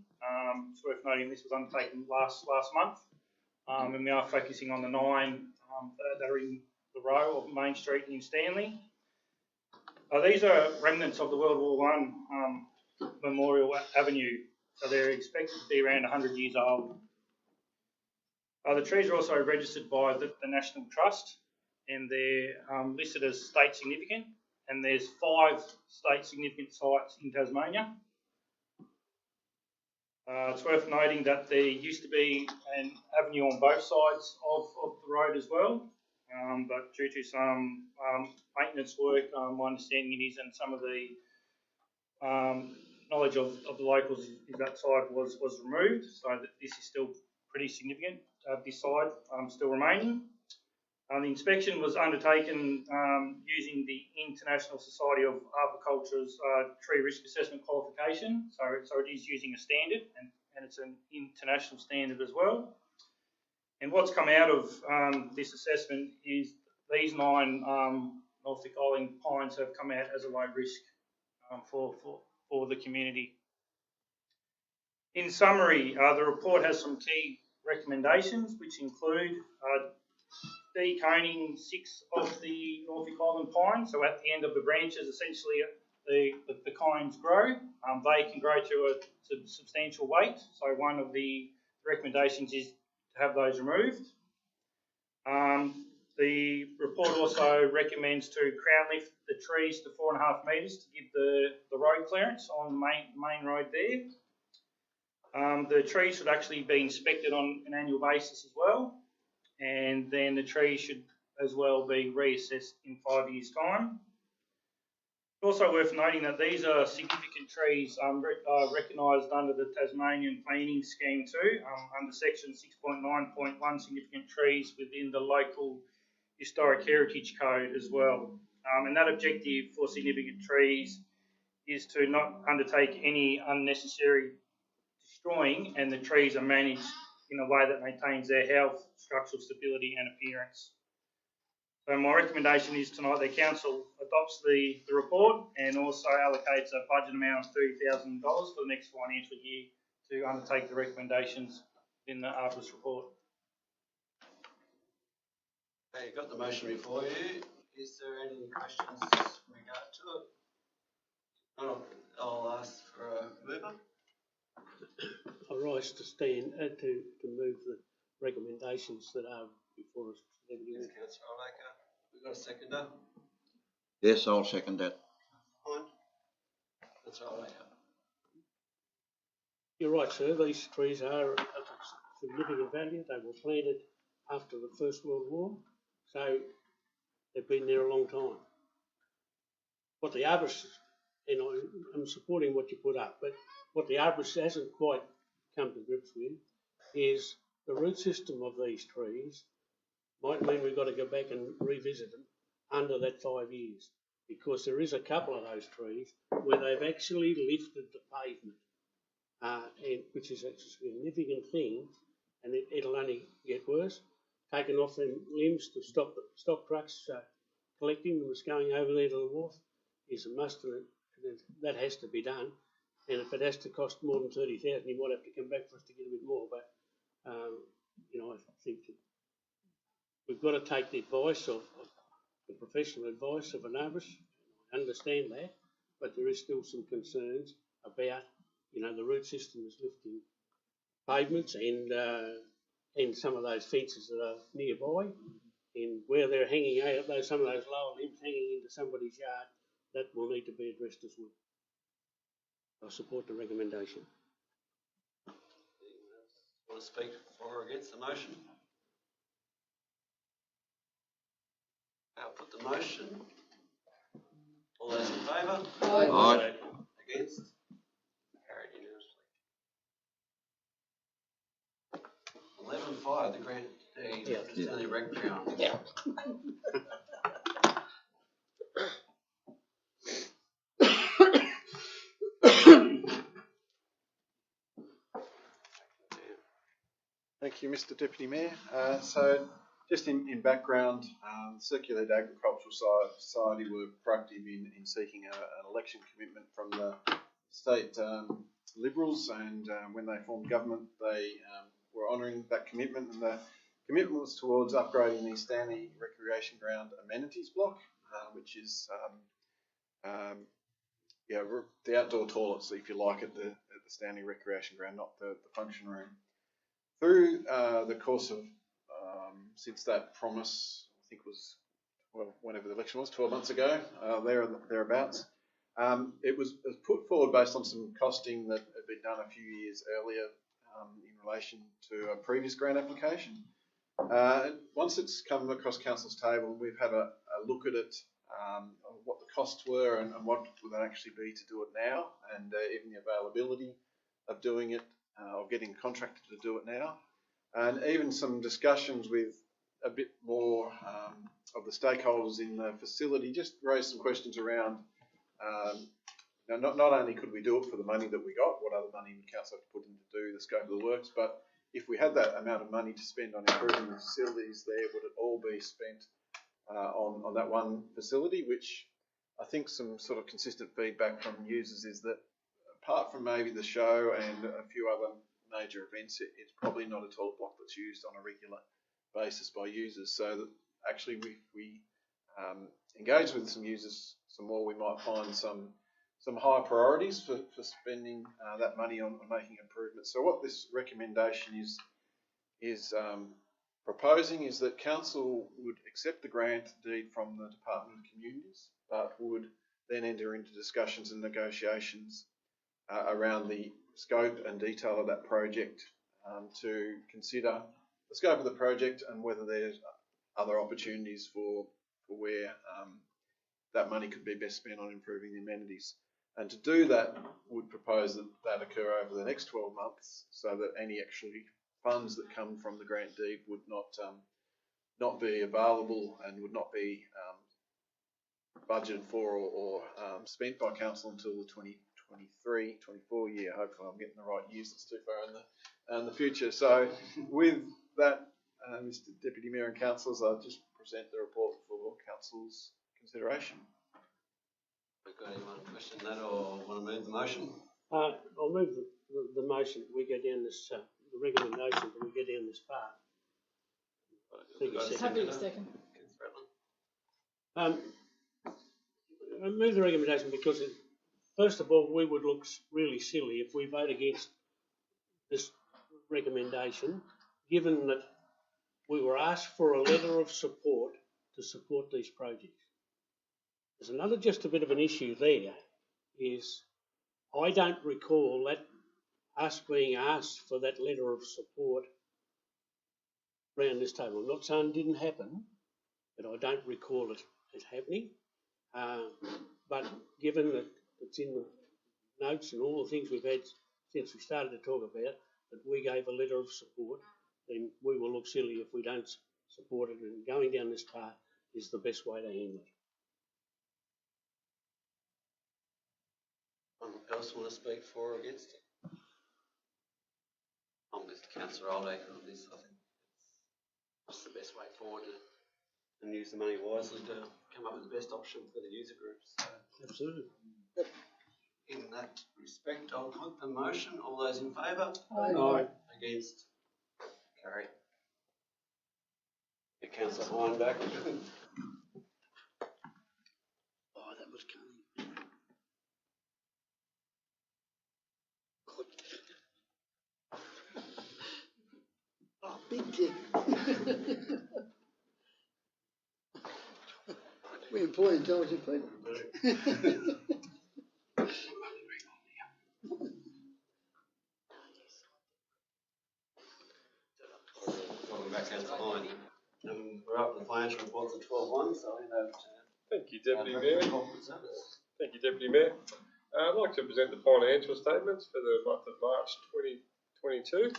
It's worth noting this was undertaken last month, and we are focusing on the 9 that are in the row of Main Street in Stanley. These are remnants of the World War I Memorial Avenue, so they're expected to be around 100 years old. The trees are also registered by the National Trust, and they're listed as state significant, and there's 5 state significant sites in Tasmania. It's worth noting that there used to be an avenue on both sides of the road as well, but due to some maintenance work, my understanding it is, and some of the knowledge of the locals is that side was removed, so that this is still pretty significant to have this side still remaining. The inspection was undertaken using the International Society of Arboriculture's tree risk assessment qualification, so it is using a standard, and it's an international standard as well. And what's come out of this assessment is these 9 Norfolk Island pines have come out as a low risk for the community. In summary, the report has some key recommendations, which include deconing 6 of the Norfolk Island pines. So at the end of the branches, essentially the cones grow. They can grow to a substantial weight. So one of the recommendations is to have those removed. The report also recommends to crown lift the trees to 4.5 metres to give the road clearance on the main road there. The trees should actually be inspected on an annual basis as well, and then the trees should as well be reassessed in 5 years' time. Also worth noting that these are significant trees recognised under the Tasmanian Planning Scheme too, under section 6.9.1, significant trees within the local historic heritage code as well. And that objective for significant trees is to not undertake any unnecessary destroying, and the trees are managed in a way that maintains their health, structural stability and appearance. So my recommendation is tonight the Council adopts the report and also allocates a budget amount of $30,000 for the next financial year to undertake the recommendations in the Arborist report. Okay, you've got the motion before you. Is there any questions in regard to it? I'll ask for a mover. I rise to stand to move the recommendations that are before us. Yes, Councillor Olaker. We've got a seconder. Yes, I'll second that. Councillor Olaker. You're right, sir. These trees are of significant value. They were planted after the First World War, so they've been there a long time. What the arborist, and I'm supporting what you put up, but what the arborist hasn't quite come to grips with is the root system of these trees might mean we've got to go back and revisit them under that 5 years, because there is a couple of those trees where they've actually lifted the pavement, which is a significant thing, and it'll only get worse. Taking off them limbs to stop the stock trucks collecting them, going over there to the wharf is a must, and that has to be done. And if it has to cost more than 30,000, you might have to come back for us to get a bit more. But I think that we've got to take the advice of the professional advice of an arborist. I understand that, but there is still some concerns about, the root system is lifting pavements and and some of those fences that are nearby, and where they're hanging out, some of those lower limbs hanging into somebody's yard, that will need to be addressed as well. I support the recommendation. Anyone else want to speak for or against the motion? I'll put the motion. All those in favour? Aye. Against? Carried unanimously. 11.5, the grant deed, Stanley Rec Ground. Yeah. Thank you, Mr Deputy Mayor. So just in background, the Circulated Agricultural Society were proactive in seeking an election commitment from the state Liberals, and when they formed government, they were honouring that commitment, and the commitment was towards upgrading the Stanley Recreation Ground amenities block, which is the outdoor toilets, if you like, at the Stanley Recreation Ground, not the function room. Through the course of, since that promise, I think was, well, whenever the election was, 12 months ago, thereabouts, it was put forward based on some costing that had been done a few years earlier in relation to a previous grant application. Once it's come across Council's table, we've had a look at it, what the costs were and what would that actually be to do it now, and even the availability of doing it, of getting contracted to do it now, and even some discussions with a bit more of the stakeholders in the facility, just raised some questions around, not only could we do it for the money that we got, what other money would Council have to put in to do the scope of the works, but if we had that amount of money to spend on improving the facilities there, would it all be spent on that one facility, which I think some sort of consistent feedback from users is that apart from maybe the show and a few other major events, it's probably not a toilet block that's used on a regular basis by users. So that actually we engage with some users some more, we might find some higher priorities for spending that money on making improvements. So what this recommendation is proposing is that Council would accept the grant deed from the Department of Communities, but would then enter into discussions and negotiations around the scope and detail of that project, to consider the scope of the project and whether there's other opportunities for where that money could be best spent on improving the amenities. And to do that, would propose that occur over the next 12 months, so that any actually funds that come from the grant deed would not be available and would not be budgeted for or spent by Council until the 2023-24 year. Hopefully I'm getting the right years, it's too far in the future. So with that, Mr Deputy Mayor and Councillors, I'll just present the report for Council's consideration. We've got anyone question that or want to move the motion? I'll move the motion. We go down this, the recommendation, but we go down this path. Happy to second. I move the recommendation because, first of all, we would look really silly if we vote against this recommendation, given that we were asked for a letter of support to support these projects. There's another, just a bit of an issue there, is I don't recall that us being asked for that letter of support around this table. I'm not saying it didn't happen, but I don't recall it happening. But given that it's in the notes and all the things we've had since we started to talk about, that we gave a letter of support, then we will look silly if we don't support it, and going down this path is the best way to handle it. Anyone else want to speak for or against it? I'm with Councillor Oldacre on this. I think it's the best way forward and use the money wisely to come up with the best option for the user groups. So absolutely. In that respect, I'll put the motion. All those in favour? Aye. Against? Carry. Get Councillor Hine back. Oh, that was cunning. Oh, big We employ intelligent people. Talking about Councillor Hine. We're up to the financial reports at 12:1, so I know. Thank you, Deputy Mayor. Thank you, Deputy Mayor. I'd like to present the financial statements for the month of March 2022.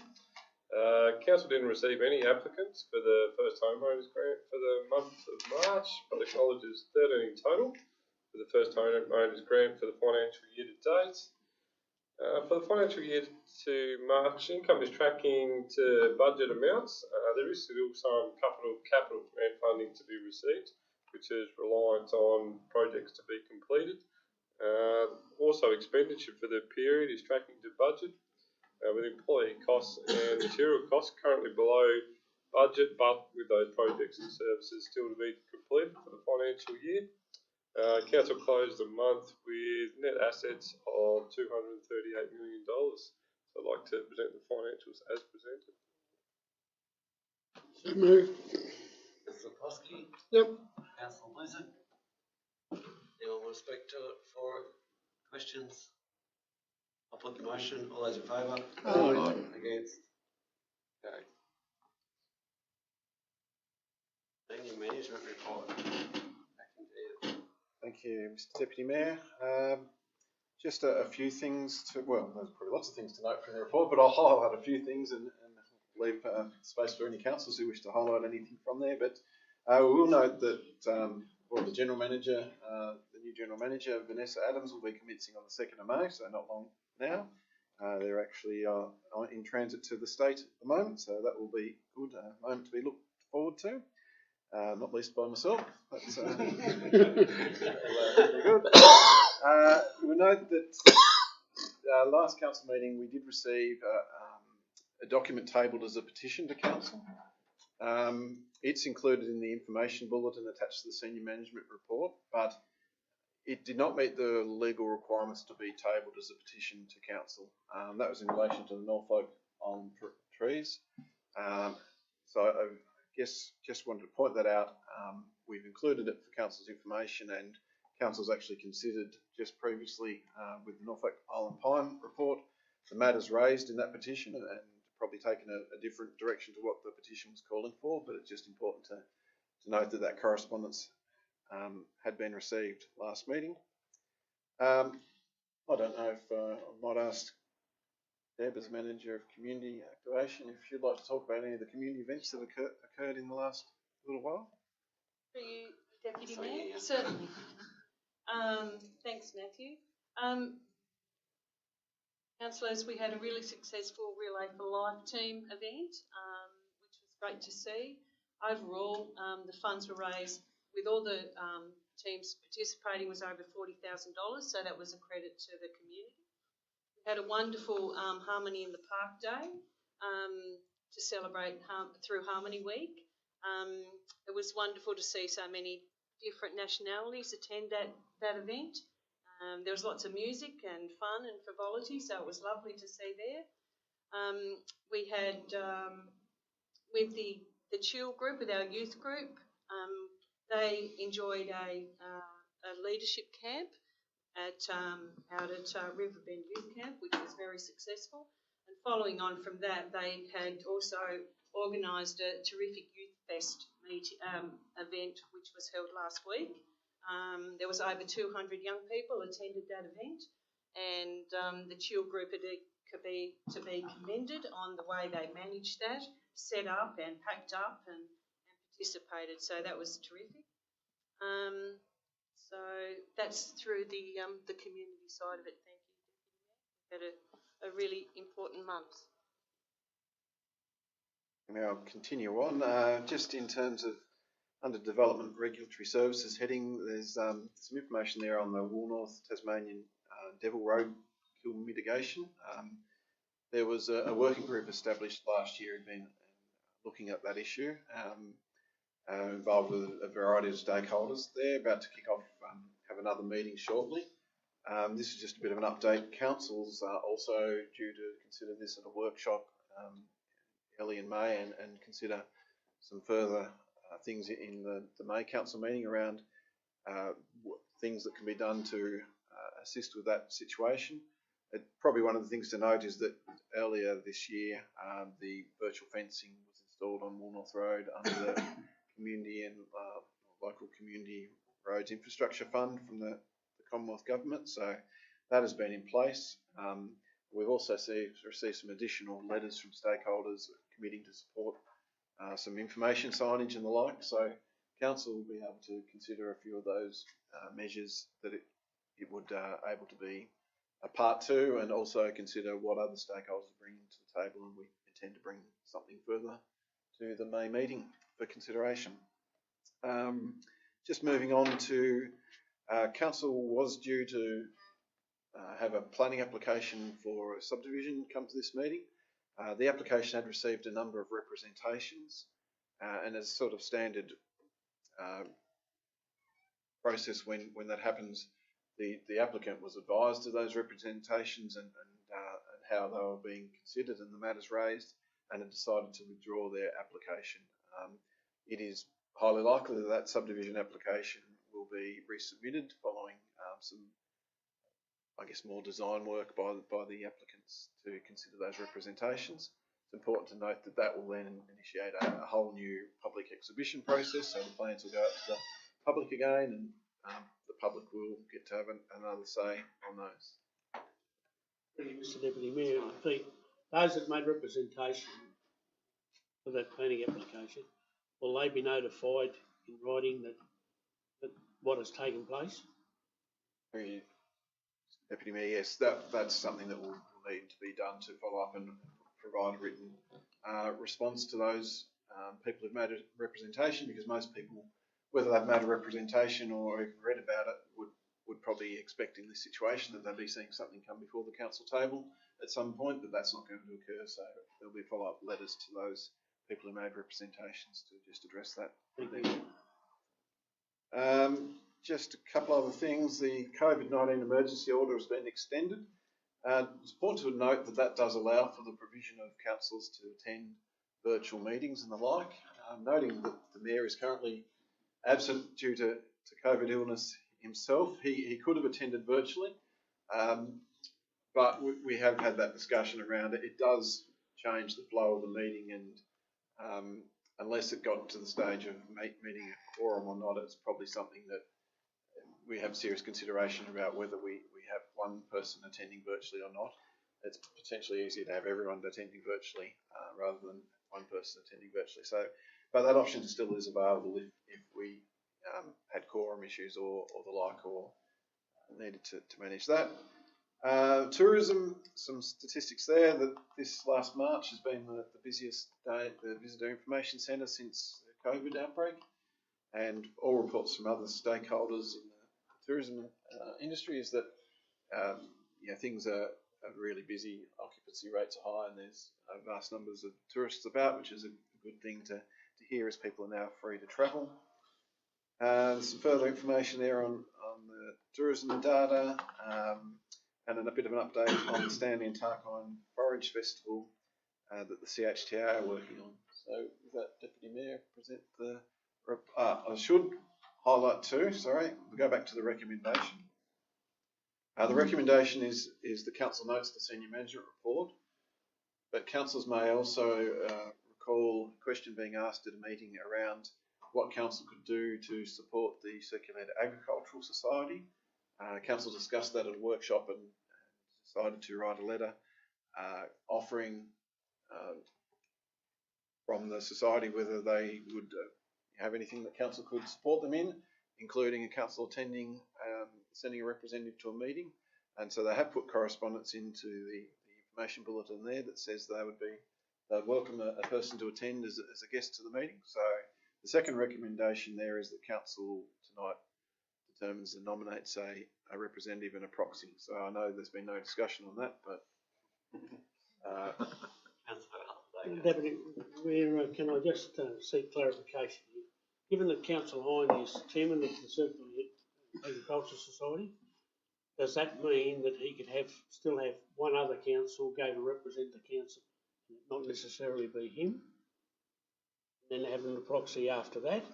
Council didn't receive any applicants for the first homeowners grant for the month of March, but acknowledges 13 in total for the first homeowners grant for the financial year to date. For the financial year to March, income is tracking to budget amounts. There is still some capital grant funding to be received, which is reliant on projects to be completed. Also, expenditure for the period is tracking to budget, with employee costs and material costs currently below budget, but with those projects and services still to be completed for the financial year. Council closed the month with net assets of $238 million. So I'd like to present the financials as presented. So moved. Councillor Kosky. Yep. Councillor Blizzard. Anyone want to speak to it for questions? I'll put the motion. All those in favour? Aye. Against? Carried. Senior management report. Back into you. Thank you, Mr Deputy Mayor. Just a few things to, well, there's probably lots of things to note from the report, but I'll highlight a few things and leave space for any councillors who wish to highlight anything from there. But we will note that the General Manager, the new General Manager, Vanessa Adams, will be commencing on the 2nd of May, so not long now. They're actually in transit to the state at the moment, so that will be a good moment to be looked forward to. Not least by myself. That's very good. We note that last council meeting we did receive a document tabled as a petition to council. It's included in the information bulletin attached to the senior management report, but it did not meet the legal requirements to be tabled as a petition to council. That was in relation to the Norfolk Island trees. So I guess just wanted to point that out. We've included it for council's information, and council's actually considered just previously with the Norfolk Island Pine report the matters raised in that petition, and probably taken a different direction to what the petition was calling for, but it's just important to note that that correspondence had been received last meeting. I don't know if I might ask Deb, as Manager of Community Activation, if you'd like to talk about any of the community events that occurred in the last little while. Through you, Deputy Mayor. Certainly. Thanks, Matthew. Councillors, we had a really successful Relay for Life team event, which was great to see. Overall, the funds were raised with all the teams participating was over $40,000, so that was a credit to the community. We had a wonderful Harmony in the Park Day to celebrate through Harmony Week. It was wonderful to see so many different nationalities attend that event. There was lots of music and fun and frivolity, so it was lovely to see there. We had, with the Chill group, with our youth group, they enjoyed a leadership camp out at Riverbend Youth Camp, which was very successful. And following on from that, they had also organised a terrific Youth Fest event, which was held last week. There was over 200 young people attended that event, and the Chill group to be commended on the way they managed that, set up and packed up and participated. So that was terrific. So that's through the community side of it. Thank you. We had a really important month. Now I'll continue on. Just in terms of under Development Regulatory Services heading, there's some information there on the Woolnorth Tasmanian Devil Road kill mitigation. There was a working group established last year who'd been looking at that issue, involved with a variety of stakeholders. They're about to kick off, have another meeting shortly. This is just a bit of an update. Council's also due to consider this at a workshop early in May and consider some further things in the May Council meeting around things that can be done to assist with that situation. Probably one of the things to note is that earlier this year, the virtual fencing was installed on Woolnorth Road under the community and local community roads infrastructure fund from the Commonwealth Government. So that has been in place. We've also received some additional letters from stakeholders committing to support some information signage and the like. So Council will be able to consider a few of those measures that it would able to be a part to, and also consider what other stakeholders are bringing to the table, and we intend to bring something further to the May meeting for consideration. Just moving on to Council was due to have a planning application for a subdivision come to this meeting. The application had received a number of representations, and as sort of standard process when that happens, the applicant was advised of those representations and how they were being considered and the matters raised, and had decided to withdraw their application. It is highly likely that that subdivision application will be resubmitted following some, I guess, more design work by the applicants to consider those representations. It's important to note that that will then initiate a whole new public exhibition process, so the plans will go out to the public again, and the public will get to have another say on those. Thank you, Mr Deputy Mayor. Those that made representation for that planning application, will they be notified in writing that what has taken place? Deputy Mayor, yes, that's something that will need to be done to follow up and provide a written response to those people who've made a representation, because most people, whether they've made a representation or even read about it, would probably expect in this situation that they'll be seeing something come before the council table at some point, but that's not going to occur. So there'll be follow-up letters to those people who made representations to just address that. Just a couple other things. The COVID-19 emergency order has been extended. It's important to note that that does allow for the provision of councillors to attend virtual meetings and the like. Noting that the Mayor is currently absent due to COVID illness himself, he could have attended virtually, but we have had that discussion around it. It does change the flow of the meeting, and unless it got to the stage of meeting a quorum or not, it's probably something that we have serious consideration about whether we have one person attending virtually or not. It's potentially easier to have everyone attending virtually rather than one person attending virtually. So, but that option still is available if we had quorum issues or the like, or needed to manage that. Tourism, some statistics there that this last March has been the busiest day at the Visitor Information Centre since the COVID outbreak, and all reports from other stakeholders in the tourism industry is that things are really busy, occupancy rates are high, and there's vast numbers of tourists about, which is a good thing to hear as people are now free to travel. There's some further information there on the tourism data, and then a bit of an update on the Stanley and Tarkine Forage Festival that the CHTA are working on. So with that, Deputy Mayor, present the... I should highlight too, sorry, we'll go back to the recommendation. The recommendation is the Council notes the Senior Management Report, but Councillors may also recall a question being asked at a meeting around what Council could do to support the Circulated Agricultural Society. Council discussed that at a workshop and decided to write a letter offering from the society whether they would have anything that Council could support them in, including a Council attending, sending a representative to a meeting. And so they have put correspondence into the information bulletin there that says they'd welcome a person to attend as a guest to the meeting. So the second recommendation there is that Council tonight determines and nominates a representative and a proxy. So I know there's been no discussion on that, but Deputy Mayor, can I just seek clarification here? Given that Councillor Hine is chairman of the Circulated Agricultural Society, does that mean that he could still have one other council go to represent the council, not necessarily be him, and then having the proxy after that?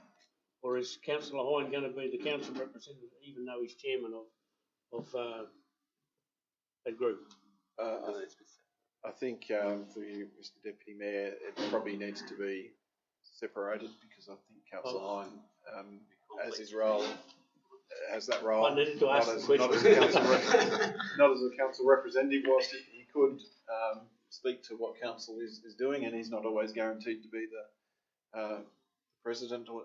or is Councillor Hine going to be the council representative, even though he's chairman of that group? I think for you, Mr Deputy Mayor, it probably needs to be separated because I think Councillor Hine, as his role, has that role. I needed to ask the question. Not as a council representative, whilst he could speak to what council is doing, and he's not always guaranteed to be the president or.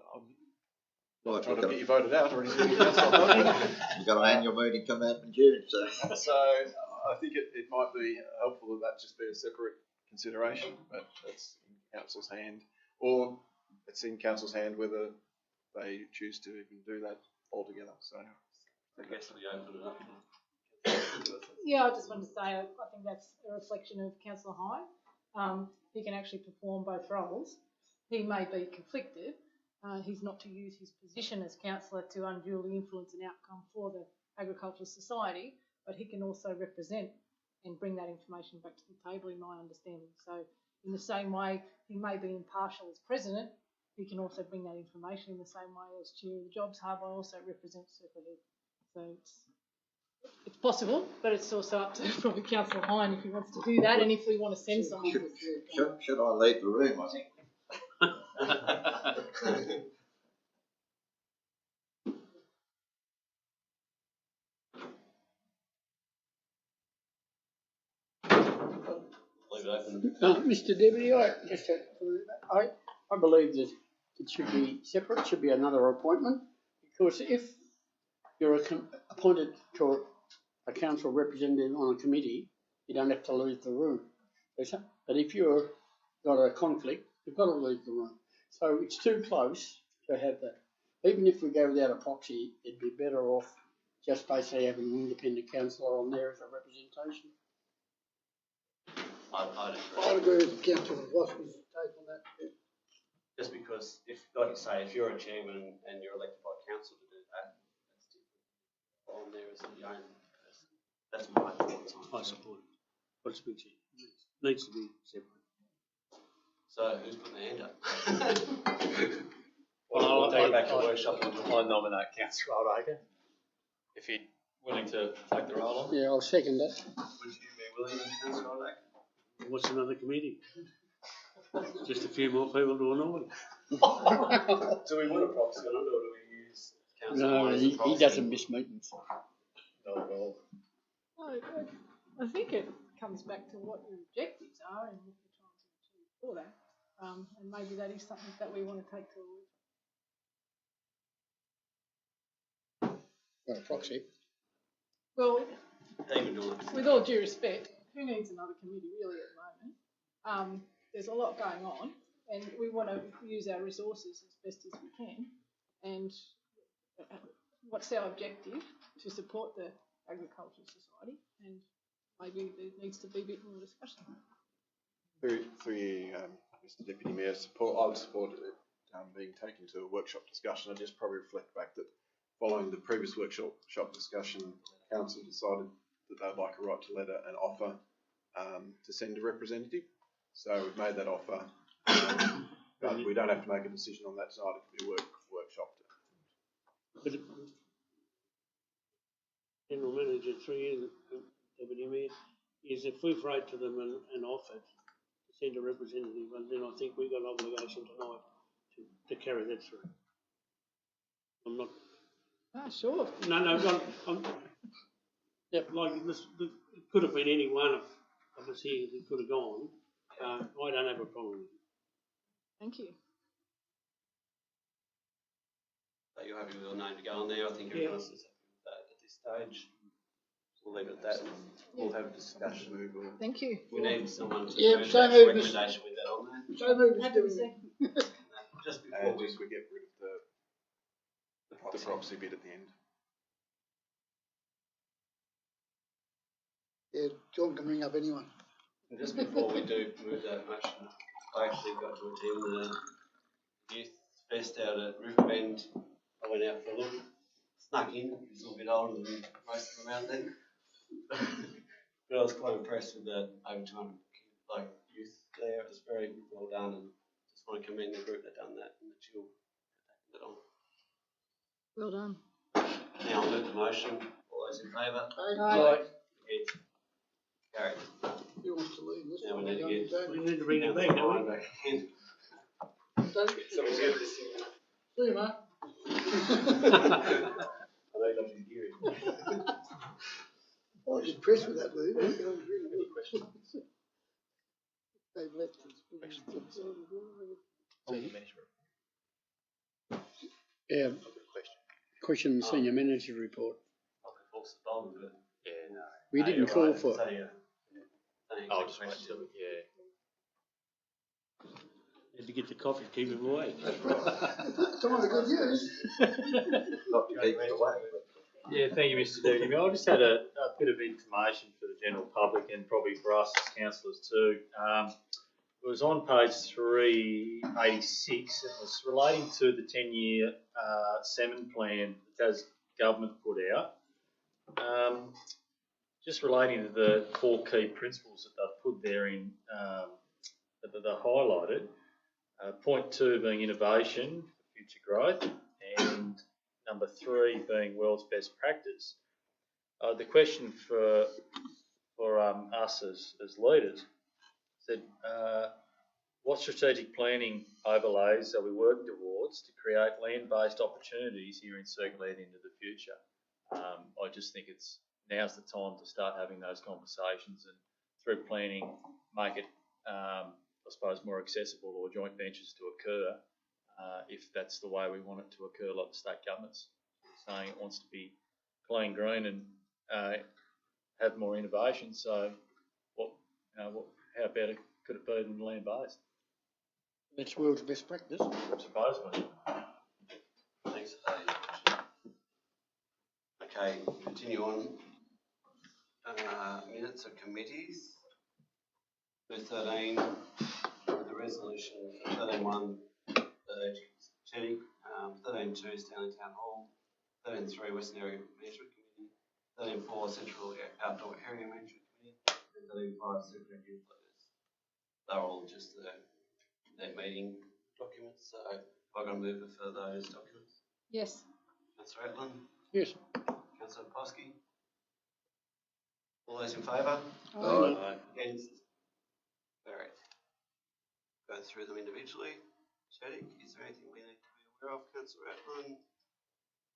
Well, trying to get you voted out or anything. You've got an annual meeting come out in June, so. So I think it might be helpful that just be a separate consideration, but it's in council's hand, or it's in council's hand whether they choose to even do that altogether. So I guess we open it up. Yeah, I just wanted to say I think that's a reflection of Councillor Hine. He can actually perform both roles. He may be conflicted. He's not to use his position as councillor to unduly influence an outcome for the Agricultural Society, but he can also represent and bring that information back to the table, in my understanding. So in the same way he may be impartial as president, he can also bring that information in the same way as chair of the Jobs Hub. I also represent Superhead. So it's possible, but it's also up to probably Councillor Hine if he wants to do that, and if we want to send someone. Should I leave the room, I think? Mr Deputy, I believe that it should be separate, it should be another appointment, because if you're appointed to a council representative on a committee, you don't have to leave the room. But if you've got a conflict, you've got to leave the room. So it's too close to have that. Even if we go without a proxy, it'd be better off just basically having an independent councillor on there as a representation. I'd agree with Councillor Vosky's take on that. Just because, if, like you say, if you're a chairman and you're elected by council to do that, that's different. On there as the own person. That's my thoughts on it. I support it. But it's been changed. It needs to be separate. So who's putting their hand up? We'll take it back to workshop. I nominate Councillor Oldacre, if you're willing to take the role on. Yeah, I'll second that. Would you be willing, Councillor Oldacre? What's another committee? Just a few more people to annoy. Do we want a proxy on it, or do we use council? No, he doesn't miss meetings. Not at all. I think it comes back to what your objectives are and what you're trying to achieve for that. And maybe that is something that we want to take to a Got a proxy. Well, Even doing it. with all due respect, who needs another committee really at the moment? There's a lot going on, and we want to use our resources as best as we can. And what's our objective? To support the Agricultural Society, and maybe there needs to be a bit more discussion. Through you, Mr Deputy Mayor, I would support it being taken to a workshop discussion. I just probably reflect back that following the previous workshop discussion, council decided that they'd like a right to letter and offer to send a representative. So we've made that offer, but we don't have to make a decision on that tonight. It could be a workshop. But General Manager, through you, Deputy Mayor, is if we've wrote to them and offered to send a representative, and then I think we've got an obligation tonight to carry that through. I'm not. Ah, sure. No, yep, like this, it could have been any one of us here that could have gone. I don't have a problem with it. Thank you. Are you happy with your name to go on there? I think everyone else is happy with that at this stage. We'll leave it at that. We'll have a discussion. Thank you. We need someone to Yeah, do so that moved, recommendation with that on there. So moved, Happy to Mr. second. Just before we get rid of the proxy bit at the end. Yeah, John can ring up anyone. Just before we do move that motion, I actually got to attend the youth fest out at Riverbend. I went out for a look, snuck in. He's a little bit older than most of them out there. But I was quite impressed with the over 200 youth there. It was very well done, and just want to commend the group that done that and the chill taking it on. Well done. Now I'll move the motion. All those in favour? Aye. Against? Carried. He wants to leave this. Now we need to get. We need to bring it back, don't we? Back in. Someone's got this. See you, mate. I know you got his gearing. I was impressed with that move. Any questions? They've left us. On the management. Yeah. Question on the senior manager report. I could force the bottom of it. Yeah, no. We No, didn't you're call right. for It's it. only a- only a I'll quick just wait question. till, yeah. Had to get the coffee to keep him awake. Time of good news. Not to keep me away. Yeah, thank you, Mr. Deputy. I just had a bit of information for the general public and probably for us as councillors too. It was on page 386 and it was relating to the 10-year salmon plan that has government put out. Just relating to the 4 key principles that they've put there in that they highlighted. Point 2 being innovation for future growth, and number 3 being world's best practice. The question for us as leaders said, what strategic planning overlays are we working towards to create land-based opportunities here in Circular into the future? I just think now's the time to start having those conversations and through planning make it, I suppose, more accessible or joint ventures to occur if that's the way we want it to occur, like the state government's saying it wants to be clean, green and have more innovation. So how better could it be than land-based? That's world's best practice. Supposedly. Thanks for that. Okay, continue on. Minutes of committees. 13, the resolution 13.1, Chetty, 13.2, Stanley Town Hall, 13.3, Western Area Management Committee, 13.4, Central Outdoor Area Management Committee, and 13.5, Circular Newsletters. They're all just their meeting documents, so I'm going to move for those documents. Yes. Councillor Atlan? Yes. Councillor Posky? All those in favour? Aye. Against? Carried. Go through them individually. Chaddick, is there anything we need to be aware of, Councillor Atlan?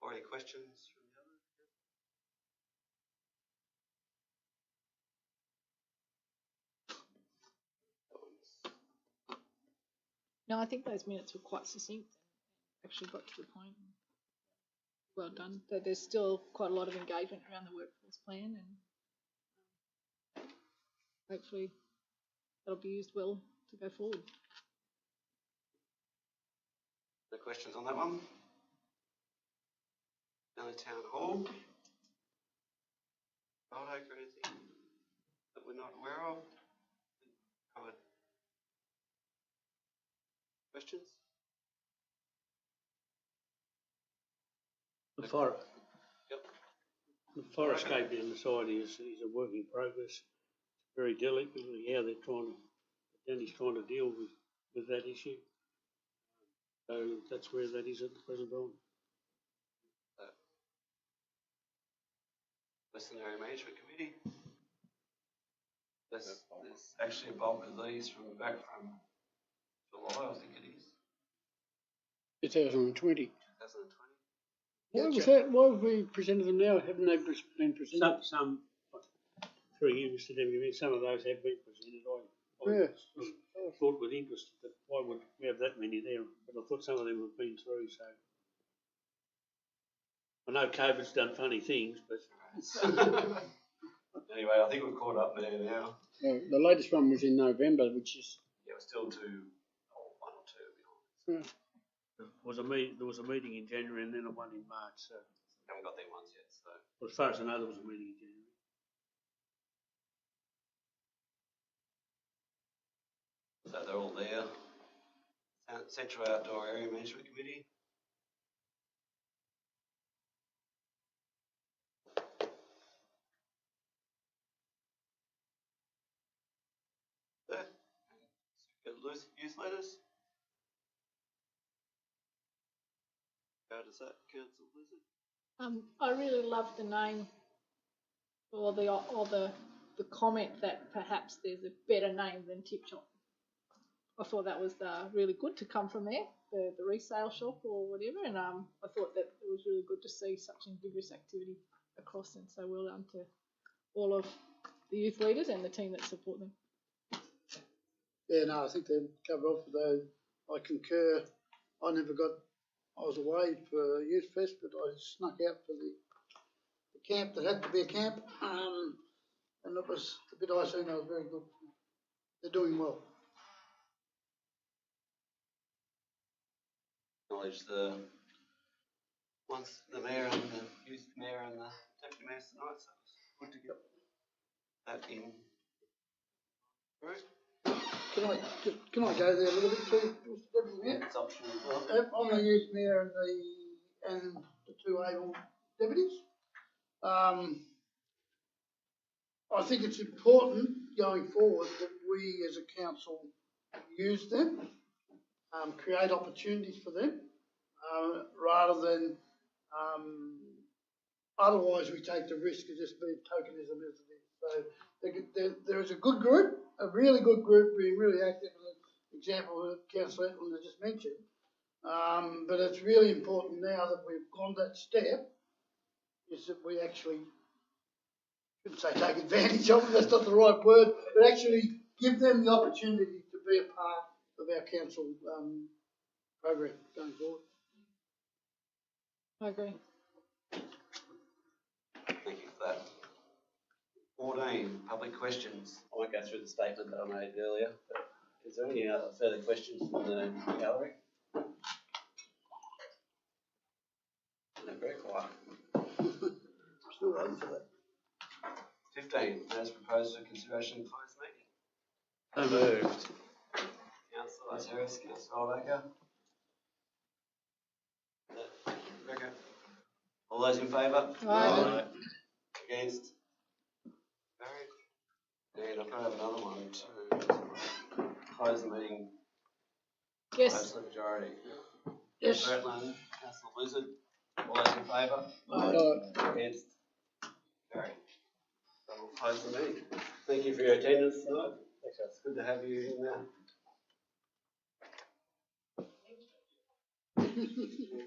Or any questions from the others? No, I think those minutes were quite succinct and actually got to the point. Well done. There's still quite a lot of engagement around the workforce plan and hopefully that'll be used well to go forward. No questions on that one? Down the Town Hall? Baldock or anything that we're not aware of? Covered. Questions? The forest. Yep. The forest-scape down the side is a work in progress. Very delicately how Danny's trying to deal with that issue. So that's where that is at the present time. Western Area Management Committee. There's actually a bulk of these from back from July, I think it is. 2020. 2020. Why was that? Why have we presented them now? Haven't they been presented? Some through you, Mr. Deputy, some of those have been presented. I thought with interest that why would we have that many there? But I thought some of them have been through, so. I know COVID's done funny things, but. Anyway, I think we've caught up there now. The latest one was in November, which is. Yeah, we're still one or two behind. Yeah. There was a meeting in January and then a one in March, so. Haven't got them ones yet, so. Well, as far as I know, there was a meeting in January. So they're all there. Central Outdoor Area Management Committee. There. Youth letters. Go how does that, Councillor Blizzard? I really loved the name or the comment that perhaps there's a better name than Tip Shop. I thought that was really good to come from there, the resale shop or whatever, and I thought that it was really good to see such a vigorous activity across, and so well done to all of the youth leaders and the team that support them. Yeah, no, I think they've covered off with those. I concur. I was away for Youth Fest, but I snuck out for the camp that had to be a camp, and it was the bit I seen. I was very good. They're doing well. Acknowledge the mayor and the youth mayor and the deputy mayor tonight, so it's good to get that in. Right. Can I go there a little bit too, Mr. Deputy Mayor? It's optional as well. I'm the youth mayor and the two able deputies. I think it's important going forward that we as a council use them, create opportunities for them, rather than otherwise we take the risk of just being tokenism as it is. So there is a good group, a really good group being really active, an example that Councillor Etland has just mentioned. But it's really important now that we've gone that step, is that we actually, I shouldn't say take advantage of them, that's not the right word, but actually give them the opportunity to be a part of our council program going forward. I agree. Thank you for that. 14, public questions. I won't go through the statement that I made earlier, but is there any further questions from the gallery? No, very quiet. Still waiting for that. 15, as proposed for consideration of closed meeting. So moved. Councillor Harris, Councillor Oldaker. Rebecca. All those in favour? Aye. Against? Carried. And I've got to have another one to close the meeting. Yes. Close the majority. Yes. Councillor Etland, Councillor Blizzard. All those in favour? Aye. Against? Carried. So we'll close the meeting. Thank you for your attendance tonight. It's good to have you in there.